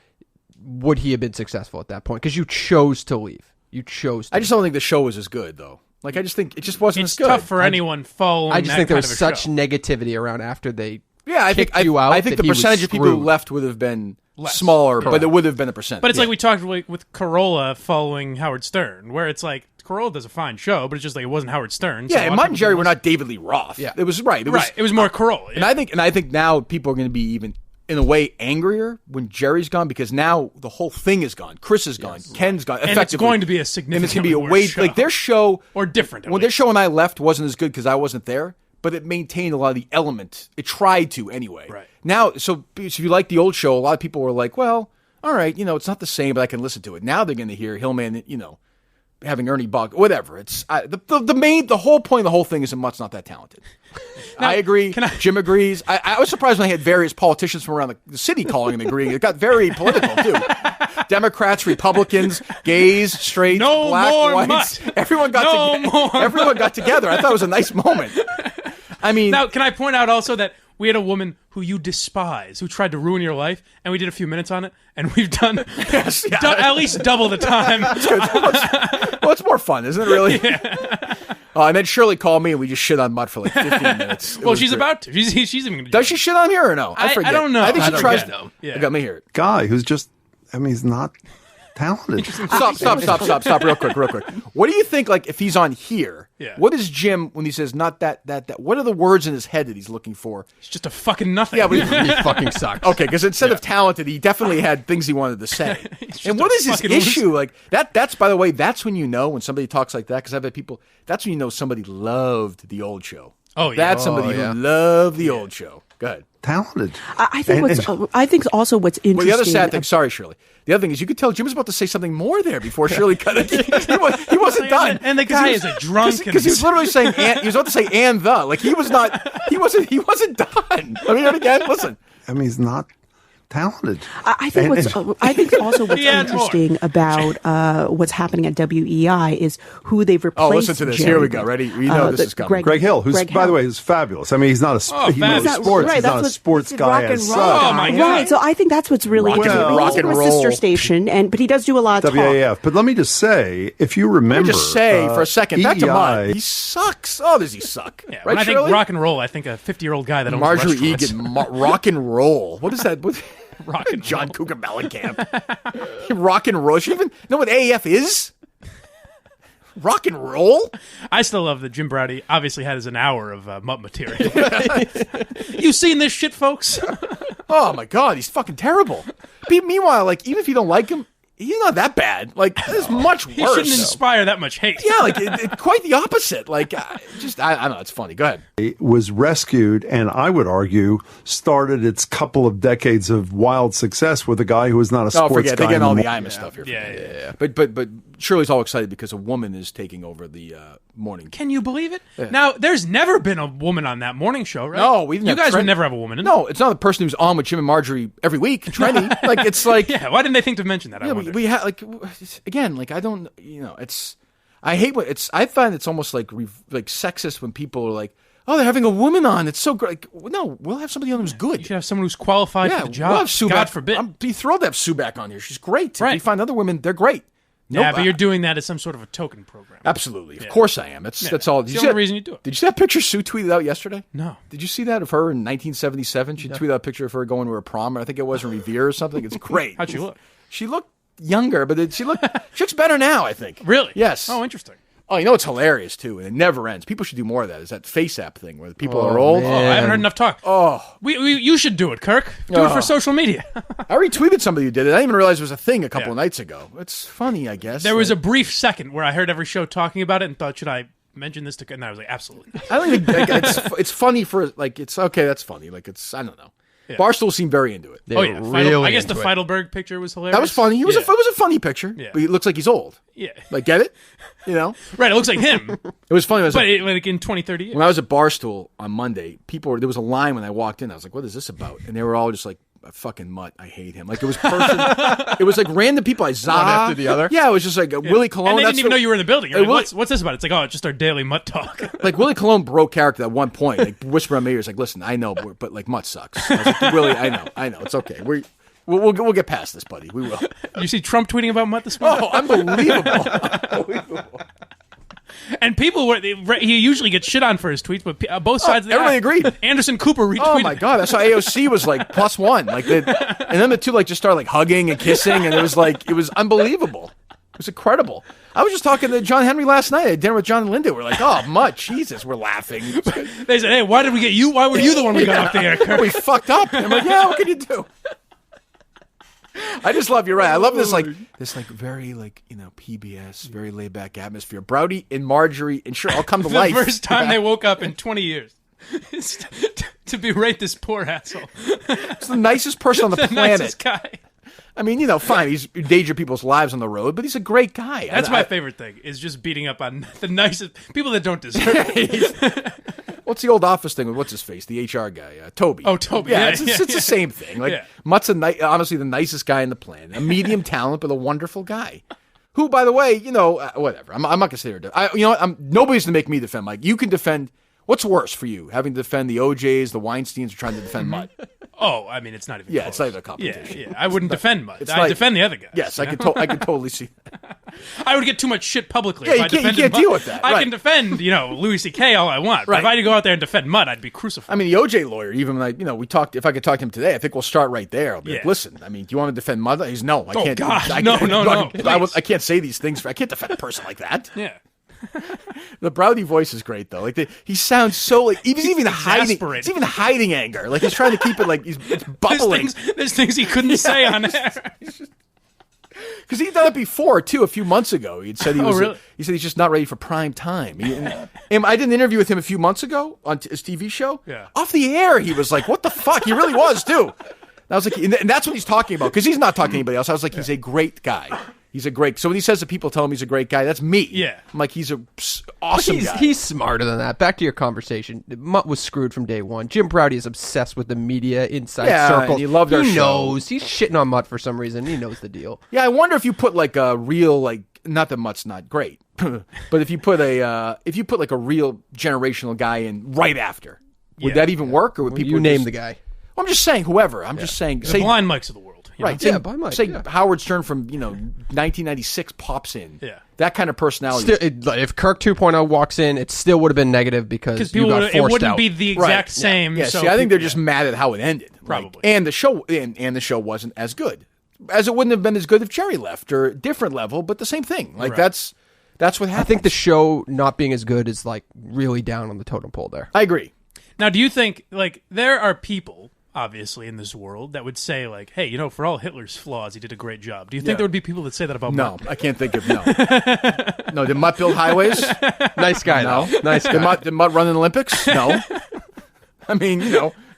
Would he have been successful at that point? Because you chose to leave. I just don't think the show was as good, though. Like, I just think it just wasn't as good. It's tough for anyone following. I just think there was such show. negativity around after they. I think the percentage of people who left would have been smaller, but it would have been a percentage. But it's like we talked with Carolla following Howard Stern, where it's like Carolla does a fine show, but it's just like it wasn't Howard Stern. Yeah, and Mutt and Gerry were not David Lee Roth. Yeah, it was right. It was more Carolla. Yeah. And I think now people are going to be even in a way angrier when Gerry's gone, because now the whole thing is gone. Chris is gone. Ken's gone. And it's going to be a significant. And it's going to be a way show. Like their show or different. When their show when I left wasn't as good because I wasn't there. But it maintained a lot of the element. It tried to anyway. Right. Now, so if you like the old show, a lot of people were like, well, all right, you know, it's not the same, but I can listen to it. Now they're going to hear Hillman, you know, having Ernie Bog, whatever. It's the whole point of the whole thing is that Mutt's not that talented. Now, I agree. Jim agrees. I was surprised when I had various politicians from around the city calling and agreeing. It got very political, too. Democrats, Republicans, gays, straight, black, whites. Mutt. Everyone got together. I thought it was a nice moment. I mean, now, can I point out also that we had a woman who you despise, who tried to ruin your life, and we did a few minutes on it, and we've done at least double the time. Well, it's more fun, isn't it, really? Yeah. And then Shirley called me, and we just shit on Mutt for like 15 minutes. Well, she's about to. She's even going to do Does she shit on here or no? I forget. I don't know. I think she tries to. Yeah. Let me hear it. Guy who's just, I mean, he's not talented. Stop real quick. What do you think, like, if he's on here, what is Jim, when he says not that, what are the words in his head that he's looking for? It's just a fucking nothing. Yeah, but he fucking sucks. Okay, because instead of talented, he definitely had things he wanted to say. And what is his issue? Like, that's, by the way, that's when you know when somebody talks like that, because I've had people, that's when you know somebody loved the old show. Oh, yeah. That's somebody who loved the old show. Go ahead. Talented. I think also what's interesting. Well, the other sad thing. Sorry, Shirley. The other thing is you could tell Jim was about to say something more there before Shirley cut it. He wasn't done. And the guy is a drunk because he was literally saying he was about to say and the like he wasn't done. Let me hear it again. Listen. I mean, he's not talented. I think also what's interesting about what's happening at WEI is who they've replaced. Oh, listen to this. Gerry. Here we go. Ready? You know this is coming. Greg Hill, who's by the way is fabulous. I mean, he's not a he knows sports. He's not a sports guy as such. Oh my God! Right. So I think that's what's really interesting. Rock and roll. Sister station, but he does do a lot of WAF. talk. But let me just say, if you remember, for a second, back to Mutt. He sucks. Oh, does he suck? Yeah, right, when I think Shirley? rock and roll, I think a 50-year-old guy that owns Marjorie restaurants. Egan, rock and roll. What is that? Rock and John Cougar Mellencamp. Rock and roll. She even know what AAF is? Rock and roll? I still love that Jim Browdy obviously has an hour of Mutt material. You seen this shit, folks? Oh my God, he's fucking terrible. Meanwhile, like, even if you don't like him, he's not that bad. Like, it's much worse. He shouldn't inspire that much hate. Yeah, like, quite the opposite. Like, I don't know, it's funny. Go ahead. It was rescued, and I would argue, started its couple of decades of wild success with a guy who was not a sports guy. Forget, they get all the anymore. Imus stuff here. Yeah. But Shirley's all excited because a woman is taking over the morning. Can you believe it? Yeah. Now, there's never been a woman on that morning show, right? No, we didn't. You guys would never have a woman in it. No, it's not the person who's on with Jim and Marjorie every week. Trenny, like it's like yeah. Why didn't they think to mention that? Yeah, we have like again, like I don't, it's. I hate when it's. I find it's almost like sexist when people are like, "Oh, they're having a woman on. It's so great." Like, no, we'll have somebody on who's good. You should have someone who's qualified for the job. We'll have Sue God back. forbid. I'm be thrilled to have Sue back on here. She's great. Right. If you find other women, they're great. Yeah, but you're doing that as some sort of a token program. Absolutely. Of course I am. That's all. It's the only reason you do it. Did you see that picture Sue tweeted out yesterday? No. Did you see that of her in 1977? She tweeted out a picture of her going to her prom, and I think it was in Revere or something. It's great. How'd she look? She looked younger, but she looks better now, I think. Really? Yes. Oh, interesting. Oh, it's hilarious, too, and it never ends. People should do more of that. Is that Face App thing where people are old? Man. Oh, I haven't heard enough talk. Oh. You should do it, Kirk. Do it for social media. I retweeted somebody who did it. I didn't even realize it was a thing a couple of nights ago. It's funny, I guess. There was a brief second where I heard every show talking about it and thought, should I mention this to... And I was like, absolutely. I don't even think it's funny for, like, it's okay, that's funny. Like, it's, I don't know. Yeah. Barstool seemed very into it. I guess the Feidelberg picture was hilarious. That was funny. It was a funny picture. Yeah. But he looks like he's old. Yeah. Like, get it? Right, it looks like him. It was funny. Like in 20, 30 years. When I was at Barstool on Monday, there was a line when I walked in. I was like, what is this about? And they were all just like, a fucking mutt. I hate him. Like, it was it was like random people. One after the other? Yeah, it was just like Willie Colon. And they didn't even know you were in the building. You're like, what's this about? It's like, it's just our daily mutt talk. Like, Willie Colon broke character at one point. Like, whisper on me, he's like, listen, I know, but like, mutt sucks. I was like, Willie, I know. It's okay. We'll get past this, buddy. We will. You see Trump tweeting about mutt this morning? Oh, unbelievable. And people he usually gets shit on for his tweets, but both sides of the everybody agreed. Anderson Cooper retweeted. Oh my god, that's why AOC was like +1. Like, and then the two like just started like hugging and kissing, and it was unbelievable. It was incredible. I was just talking to John Henry last night at dinner with John and Linda. We're like, oh, mutt, Jesus, we're laughing. They said, hey, why did we get you? Why were you the one we got off the air, Kirk? We fucked up. And I'm like, yeah, what can you do? I just love, you're right. I love this very PBS, very laid back atmosphere. Browdy and Marjorie and all come to life. The first time they woke up in 20 years. To berate this poor asshole. It's the nicest person on the planet. Nicest guy. I mean, fine, he's endangered people's lives on the road, but he's a great guy. That's my favorite thing, is just beating up on the nicest people that don't deserve it. What's the old Office thing with what's his face, the HR guy, Toby? Oh, Toby. Yeah, it's the same thing. Like, Mutt's honestly the nicest guy on the planet, a medium talent, but a wonderful guy. Who, by the way, whatever. I'm not gonna sit here. Nobody's gonna make me defend Mike. You can defend. What's worse for you, having to defend the OJs, the Weinsteins, or trying to defend Mutt? Oh, I mean, it's not even. Yeah, close. it's not even a competition. Yeah. I wouldn't defend Mutt. I defend the other guys. Yes, I could totally see that. I would get too much shit publicly. Yeah, you can't deal with that. I can defend, Louis C.K. all I want. But if I had to go out there and defend Mutt, I'd be crucified. I mean, the OJ lawyer, even like we talked. If I could talk to him today, I think we'll start right there. I'll be like, listen, I mean, do you want to defend Mutt? He's no, I can't. Oh God, no. I can't say these things. I can't defend a person like that. Yeah. The Browdy voice is great though. Like he sounds so like he's even hiding. He's even hiding anger. Like he's trying to keep it like it's bubbling. There's things he couldn't say on air. Because he'd done it before too. A few months ago, he'd said really? He said he's just not ready for prime time. I did an interview with him a few months ago on his TV show. Yeah. Off the air, he was like, "What the fuck?" He really was too. And I was like, and that's what he's talking about because he's not talking to anybody else. I was like, he's a great guy. He's a great. So when he says that people tell him he's a great guy, that's me. Yeah. I'm like, he's a awesome guy. He's smarter than that. Back to your conversation. Mutt was screwed from day one. Jim Browdy is obsessed with the media inside circle. And he loved our show. He knows. He's shitting on Mutt for some reason. He knows the deal. Yeah, I wonder if you put like a real not that Mutt's not great, but if you put like a real generational guy in right after, would that even work? Or would people name the guy? Well, I'm just saying whoever. I'm just saying the blind mics of the world. Right. Say Howard Stern from 1996 pops in. Yeah. That kind of personality. If Kirk 2.0 walks in, it still would have been negative because you got forced out. It wouldn't be the exact same. Yeah. See, I think they're just mad at how it ended. Probably. And the show wasn't as good as it wouldn't have been as good if Gerry left or different level, but the same thing. Like that's what happened. I think the show not being as good is like really down on the totem pole there. I agree. Now, do you think there are people, obviously, in this world that would say, like, hey, for all Hitler's flaws, he did a great job. Do you think there would be people that say that about Mutt? No, I can't think of No, did Mutt build highways? Nice guy, no. Though. Nice guy. Did Mutt run in the Olympics? No. I mean,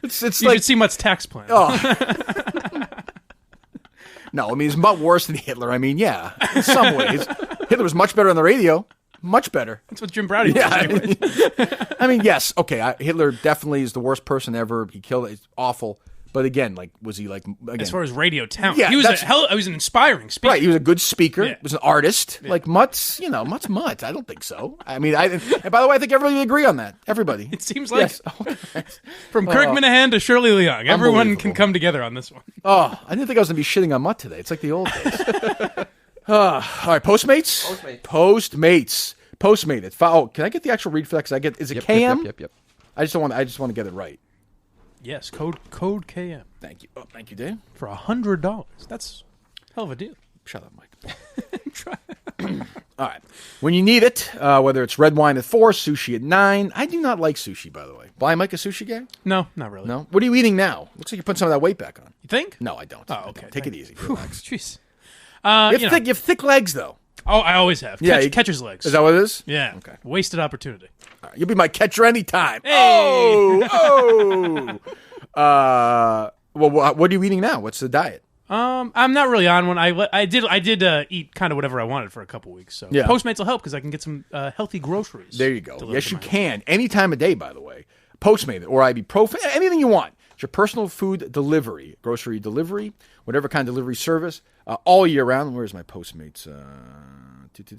it's you like... should see Mutt's tax plan. Oh. No, I mean, is Mutt worse than Hitler? I mean, yeah, in some ways. Hitler was much better on the radio. Much better. That's what Jim Browdy did. I mean, yes, okay. Hitler definitely is the worst person ever. He killed it. It's awful. But again, like, was he like again, as far as radio talent? Yeah, he was an inspiring speaker. Right, he was a good speaker. Yeah. He was an artist. Yeah. Like Mutt's, Mutt's Mutt. I don't think so. I mean, and by the way, I think everybody would agree on that. Everybody. It seems like from Kirk Minihane to Shirley Leung, everyone can come together on this one. Oh, I didn't think I was going to be shitting on Mutt today. It's like the old days. All right, Postmates. Postmate. Can I get the actual read for that? Because is it KM? Yep. I just want to get it right. Yes, code KM. Thank you. Oh, thank you, Dave. For $100. That's a hell of a deal. Shut up, Mike. All right. When you need it, whether it's red wine at 4, sushi at 9. I do not like sushi, by the way. Blind Mike a sushi guy? No, not really. No? What are you eating now? Looks like you're putting some of that weight back on. You think? No, I don't. Oh, okay. Take it easy. Relax. Jeez. You have thick legs, though. Oh, I always have. Catcher's legs. Is that what it is? Yeah. Okay. Wasted opportunity. All right, you'll be my catcher anytime. Hey! Oh! Well, what are you eating now? What's the diet? I'm not really on one. I did eat kind of whatever I wanted for a couple weeks. So Postmates will help because I can get some healthy groceries. There you go. Yes, you can. Any time of day, by the way. Postmate or ibuprofen, anything you want. It's your personal food delivery, grocery delivery, whatever kind of delivery service, all year round. Where's my Postmates?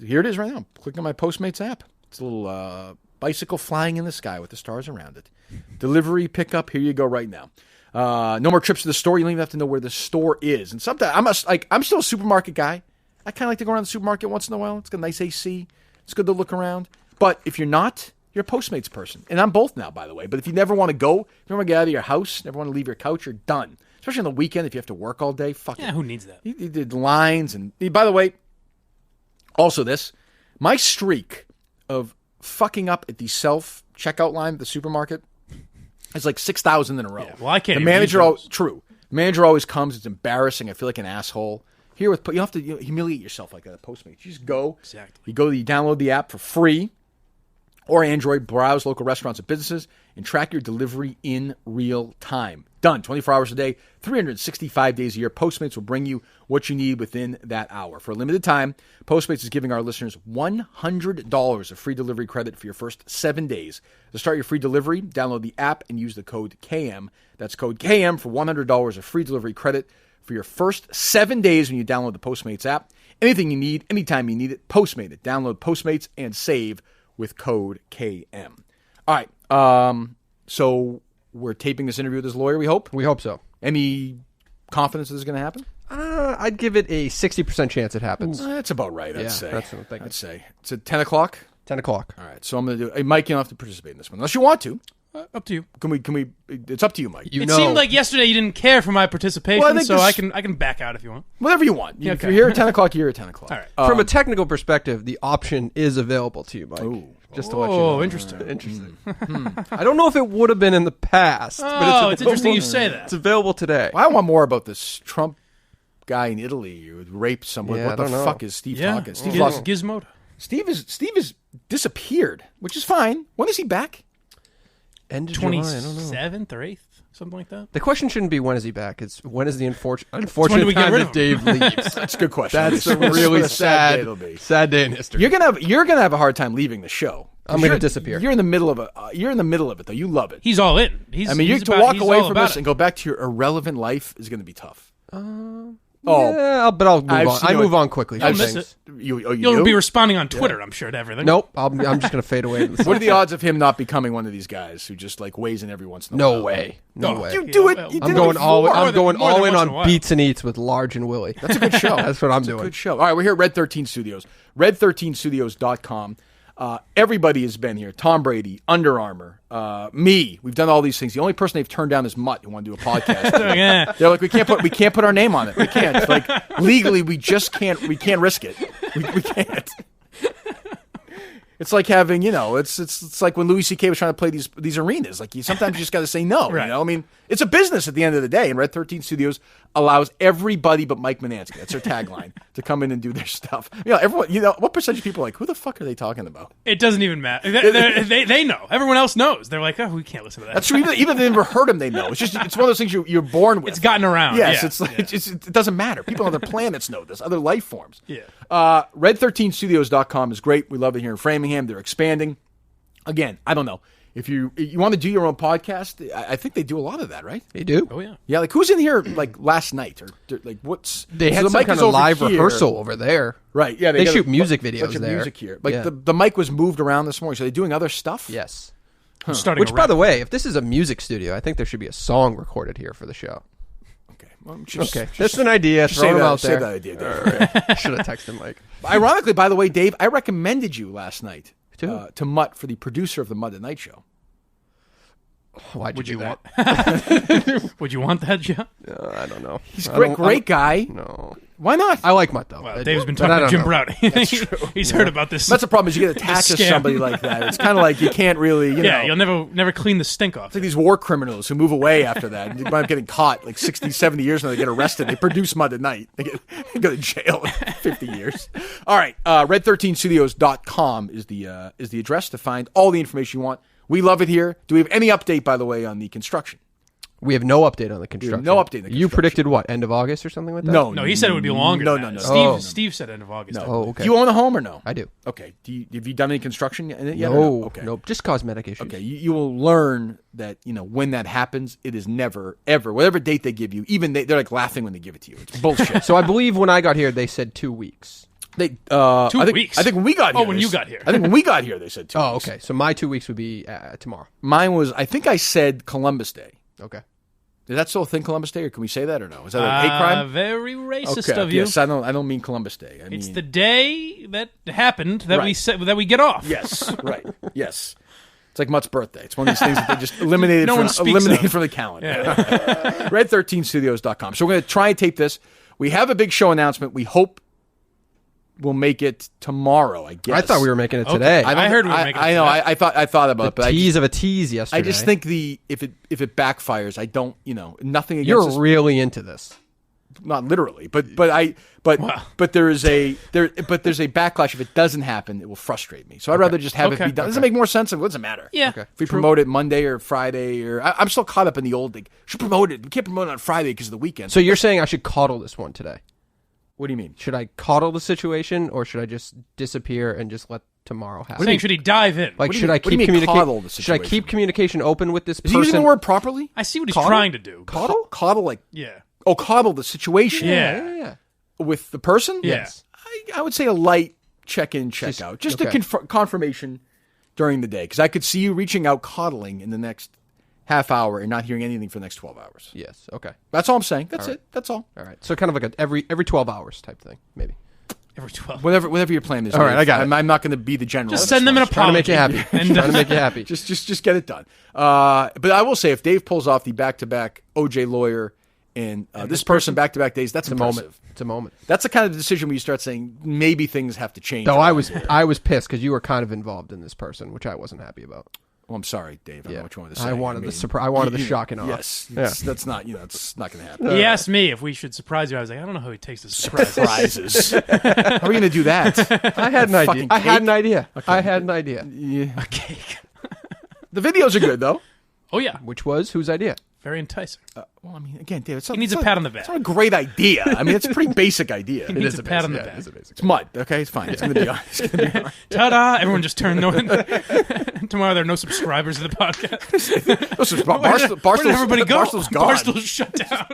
Here it is right now. Click on my Postmates app. It's a little bicycle flying in the sky with the stars around it. Delivery, pickup. Here you go right now. No more trips to the store. You don't even have to know where the store is. And sometimes I'm still a supermarket guy. I kind of like to go around the supermarket once in a while. It's got a nice AC. It's good to look around. But if you're not, you're a Postmates person. And I'm both now, by the way. But if you never want to go, if you never want to get out of your house, never want to leave your couch, you're done. Especially on the weekend if you have to work all day. Fuck it. Yeah, who needs that? You did lines. And by the way, also my streak of fucking up at the self-checkout line at the supermarket is like 6,000 in a row. Yeah, well, I can't. The manager, true. The manager always comes. It's embarrassing. I feel like an asshole. Here with you don't have to humiliate yourself like that at Postmates. You just go. Exactly. You download the app for free, or Android. Browse local restaurants and businesses and track your delivery in real time. Done. 24 hours a day, 365 days a year. Postmates will bring you what you need within that hour. For a limited time, Postmates is giving our listeners $100 of free delivery credit for your first 7 days. To start your free delivery, download the app and use the code KM. That's code KM for $100 of free delivery credit for your first 7 days when you download the Postmates app. Anything you need, anytime you need it, Postmate it. Download Postmates and save with code KM. All right. So we're taping this interview with his lawyer, we hope? We hope so. Any confidence this is going to happen? I'd give it a 60% chance it happens. That's about right, I'd say. That's what I'm thinking. I'd say. It's at 10 o'clock? 10 o'clock. All right, so I'm going to do... Hey, Mike, you don't have to participate in this one, unless you want to. Up to you. Can we? It's up to you, Mike. It seemed like yesterday you didn't care for my participation, so I can back out if you want. Whatever you want. If you're here at 10 o'clock, you're here at 10 o'clock. All right. From a technical perspective, the option is available to you, Mike. Ooh. Just to let you know. Oh, interesting. I don't know if it would have been in the past. But it's interesting you say that. It's available today. Well, I want more about this Trump guy in Italy who raped someone. Yeah, what the fuck is Steve talking? Steve lost Gizmodo. Steve is disappeared, which is fine. When is he back? End of July, I don't know. 27th or 8th, something like that. The question shouldn't be when is he back. It's when is the unfortunate when do we get time rid that of Dave leaves. That's a good question. That's a really sad day in history. You're gonna have a hard time leaving the show. I'm going to disappear. You're in the middle of it though. You love it. He's all in. To walk away from this and go back to your irrelevant life is going to be tough. Yeah, but I'll move on. I move on quickly. You'll miss it. You'll be responding on Twitter, I'm sure, to everything. Nope. I'm just going to fade away. What are the odds of him not becoming one of these guys who just like weighs in every once in a while? No way. You do it. I'm going all in on Beats and Eats with Large and Willie. That's a good show. That's what I'm doing. Good show. All right, we're here at Red 13 Studios. Red13studios.com. Everybody has been here. Tom Brady, Under Armour, me. We've done all these things. The only person they've turned down is Mutt, who wanted to do a podcast. Yeah. They're like, we can't put our name on it. We can't. It's like legally, we just can't. We can't risk it. We can't. It's like having, it's like when Louis C.K. was trying to play these arenas. Like sometimes you just got to say no. Right. I mean, it's a business at the end of the day. And Red 13 Studios allows everybody but Mike Manansky, that's their tagline, to come in and do their stuff. Everyone. What percentage of people are like, who the fuck are they talking about? It doesn't even matter. They know. Everyone else knows. They're like, oh, we can't listen to that. That's true. Even if they never heard him, they know. It's one of those things you're born with. It's gotten around. Yes, Yeah. it's like it doesn't matter. People on other planets know this. Other life forms. Yeah. Red13studios.com is great. We love it here in Framingham. They're expanding. Again, I don't know. If you want to do your own podcast, I think they do a lot of that, right? They do. Oh, yeah. Yeah, like who's in here like last night? Or like what's... They had the some mic kind is of over live here. rehearsal over there. Right, yeah. They got shoot a music bunch videos of there. music here. Like Yeah. the mic was moved around this morning, so they doing other stuff? Yes. I'm starting Which, a by the rap. way, if this is a music studio, I think there should be a song recorded here for the show. Well, that's an idea. Throw them out there. Say that idea, Dave. Should have texted Mike. Ironically, by the way, Dave, I recommended you last night to Mutt for the producer of the Mutt at Night show. Why'd you do that? Would you want that, Joe? I don't know. He's a great guy. No. Why not? I like Mutt, though. Well, Dave's been talking to Jim Browdy. That's true. He's heard about this. That's the problem is you get attached to somebody like that. It's kind of like you can't really, you'll never clean the stink off. It's like these war criminals who move away after that. You might be getting caught like 60, 70 years and they get arrested. They produce Mud at Night. They go to jail in 50 years. All right. Red13studios.com is the address to find all the information you want. We love it here. Do we have any update, by the way, on the construction? We have no update on the construction. No update on the construction. You predicted what? End of August or something like that? No, he said it would be longer. No. Steve said end of August. No. Oh, okay. Do you own a home or no? I do. Okay. Have you done any construction in it yet? No. Okay. Nope. Just cosmetic issues. Okay. You will learn that when that happens, it is never ever whatever date they give you. Even they're like laughing when they give it to you. It's bullshit. So I believe when I got here, they said 2 weeks. They 2 weeks. I think when we got here. Oh, when you got here. I think when we got here, they said 2 weeks. Oh, okay. So my 2 weeks would be tomorrow. Mine was. I think I said Columbus Day. Okay. Is that still a thing, Columbus Day, or can we say that or no? Is that a hate crime? Very racist of you. Yes, I don't mean Columbus Day. It's the day that happened that we get off. Yes, right. Yes. It's like Mutt's birthday. It's one of these things that they just eliminated from the calendar. Yeah. Red13studios.com. So we're going to try and tape this. We have a big show announcement. We hope we'll make it tomorrow, I guess. I thought we were making it today. I heard we were making it today. I know. I thought about it. But tease of a tease yesterday. I just think if it backfires, I don't, nothing against You're this. really into this. Not literally, but there's a backlash. If it doesn't happen, it will frustrate me. So I'd rather just have it be done. Does it make more sense? What does it matter? Yeah. Okay. If we promote it Monday or Friday, or I'm still caught up in the old thing. Should promote it. We can't promote it on Friday because of the weekend. So you're saying I should coddle this one today? What do you mean? Should I coddle the situation, or should I just disappear and just let tomorrow happen? Saying, should he dive in? Like, should I keep Should I keep communication open with this person? Is he using the word properly? I see what he's trying to do. Coddle? Coddle, like yeah. Oh, coddle the situation. Yeah. With the person? Yes. I would say a light check-in, check-out. Just a confirmation during the day. Because I could see you reaching out coddling in the next half hour and not hearing anything for the next 12 hours. Yes, okay. That's all I'm saying. That's it. That's all. All right. So kind of like every 12 hours type thing, maybe. Every 12. Whatever your plan is. All right, I got it. I'm not going to be the general. Just send them an apology. Trying to make you happy. Trying to make you happy. Just get it done. But I will say, if Dave pulls off the back-to-back OJ lawyer and this person back-to-back days, that's impressive. It's a moment. That's the kind of decision where you start saying maybe things have to change. Though I was pissed because you were kind of involved in this person, which I wasn't happy about. Well, I'm sorry, Dave. I don't know what you wanted to say. I wanted the surprise. I wanted the shock and awe. Yes, that's not. It's not going to happen. He asked me if we should surprise you. I was like, I don't know how he takes the surprises. How are we going to do that? I had an idea. I had an idea. Yeah. A cake. The videos are good though. Oh yeah. Which was whose idea? Very enticing. Well, I mean, again, Dave, he needs a pat on the back. It's not a great idea. I mean, it's a pretty basic idea. He needs a pat on the back. It's mud. Okay, it's fine. It's going to be on. Ta-da! Everyone just turned on. Tomorrow there are no subscribers to the podcast. Where did everybody go? Barstool's gone. Barstool's shut down.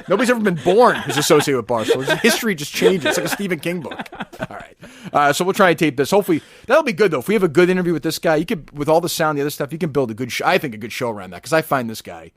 Nobody's ever been born who's associated with Barstool. History just changes. It's like a Stephen King book. All right. So we'll try and tape this. Hopefully, that'll be good, though. If we have a good interview with this guy, you could, with all the sound, the other stuff, you can build a good show. I think a good show around that because I find this guy...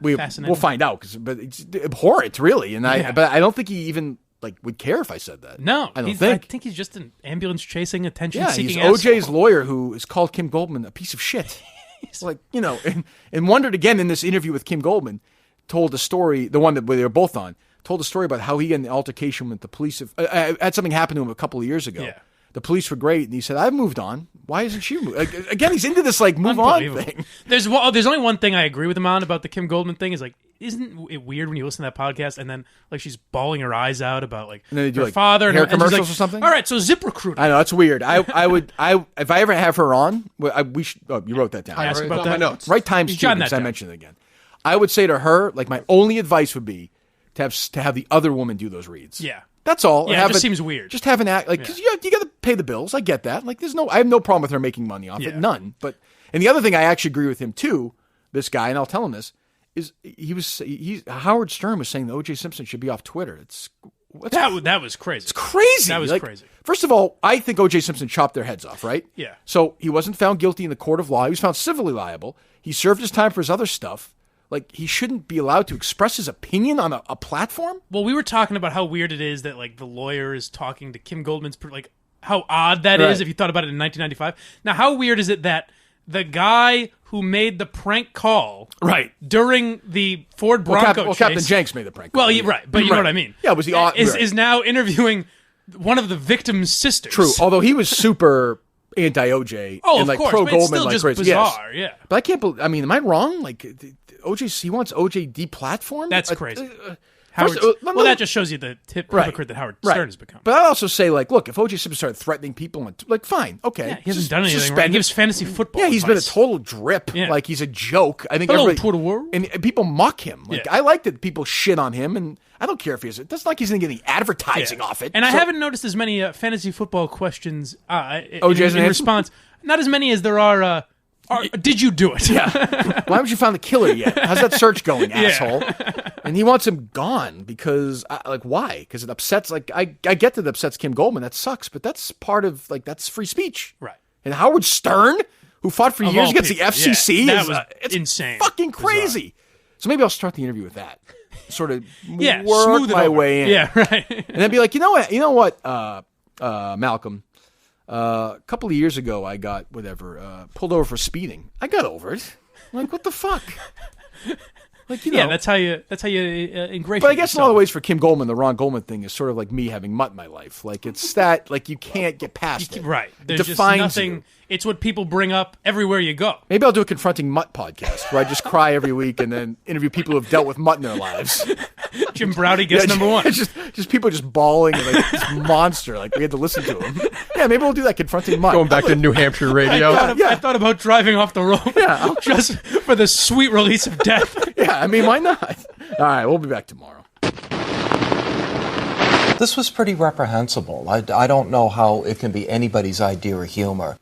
we'll find out but it's abhorrent, really, but I don't think he even would care if I said that. No, I I think he's just an ambulance chasing, attention seeking. Yeah, he's OJ's lawyer who is called Kim Goldman a piece of shit. It's and wondered again in this interview with Kim Goldman, told a story, the one that they were both on, told a story about how he got in an altercation with the police. Had something happen to him a couple of years ago. Yeah. the police were great. And he said, I've moved on. Why isn't she? Again, he's into this like move on thing. There's only one thing I agree with him on about the Kim Goldman thing is like, isn't it weird when you listen to that podcast and then like she's bawling her eyes out about like her father and hair and commercials like, or something? All right, so ZipRecruiter. I know that's weird. I would if I ever have her on, we should. Oh, you wrote that down. I asked about that. My notes. Right times two because I mentioned it again. I would say to her, like my only advice would be to have the other woman do those reads. Yeah. That's all. Yeah, it just seems weird. Just have an act like because you got to pay the bills. I get that. Like I have no problem with her making money off it. None. But and the other thing I actually agree with him too. This guy, and I'll tell him this, is Howard Stern was saying that O.J. Simpson should be off Twitter. That was crazy. It's crazy. That was crazy. First of all, I think O.J. Simpson chopped their heads off. Right? Yeah. So he wasn't found guilty in the court of law. He was found civilly liable. He served his time for his other stuff. Like, he shouldn't be allowed to express his opinion on a platform? Well, we were talking about how weird it is that, like, the lawyer is talking to Kim Goldman's, like, how odd that is if you thought about it in 1995. Now, how weird is it that the guy who made the prank call during the Ford Bronco chase... Captain Jenks made the prank call. Well, but you know what I mean. Yeah, was he is now interviewing one of the victim's sisters. True, although he was super... anti-OJ and like pro Goldman, like crazy. Bizarre, yeah. But I can't believe. I mean, am I wrong? Like OJ, he wants OJ deplatformed. That's crazy. That just shows you the hypocrite that Howard Stern has become. But I also say, like, look, if OJ Simpson started threatening people, like, fine, okay, he hasn't done anything. Right. He gives fantasy football. Yeah, he's been a total drip. Yeah. Like he's a joke. I think and people mock him. Like I like that people shit on him, and I don't care if he's. It's not like he's going to get any advertising off it. And I haven't noticed as many fantasy football questions in response. Not as many as there are. Did you do it? Yeah. Why haven't you found the killer yet? How's that search going, asshole? And he wants him gone because, why? Because it upsets. Like, I get that it upsets Kim Goldman. That sucks, but that's part of that's free speech, right? And Howard Stern, who fought for years against the FCC, that was insane, fucking crazy. Bizarre. So maybe I'll start the interview with that. Sort of work my way in. Yeah, right. And then be like, you know what, Malcolm. A couple of years ago, I got pulled over for speeding. I got over it. I'm like, what the fuck? Like, that's how you ingratiate. But I guess in a lot of ways for Kim Goldman, the Ron Goldman thing is sort of like me having mutt in my life. Like it's that, like you can't get past it. Right. There's it defines just nothing. You. It's what people bring up everywhere you go. Maybe I'll do a Confronting Mutt podcast where I just cry every week and then interview people who have dealt with mutt in their lives. Jim Browdy gets number one. Just people just bawling and like this monster. Like we had to listen to him. Yeah, maybe we'll do that Confronting Mutt. Going back to New Hampshire radio. I thought about driving off the road. Yeah, just for the sweet release of death. Yeah, I mean, why not? All right, we'll be back tomorrow. This was pretty reprehensible. I don't know how it can be anybody's idea of humor.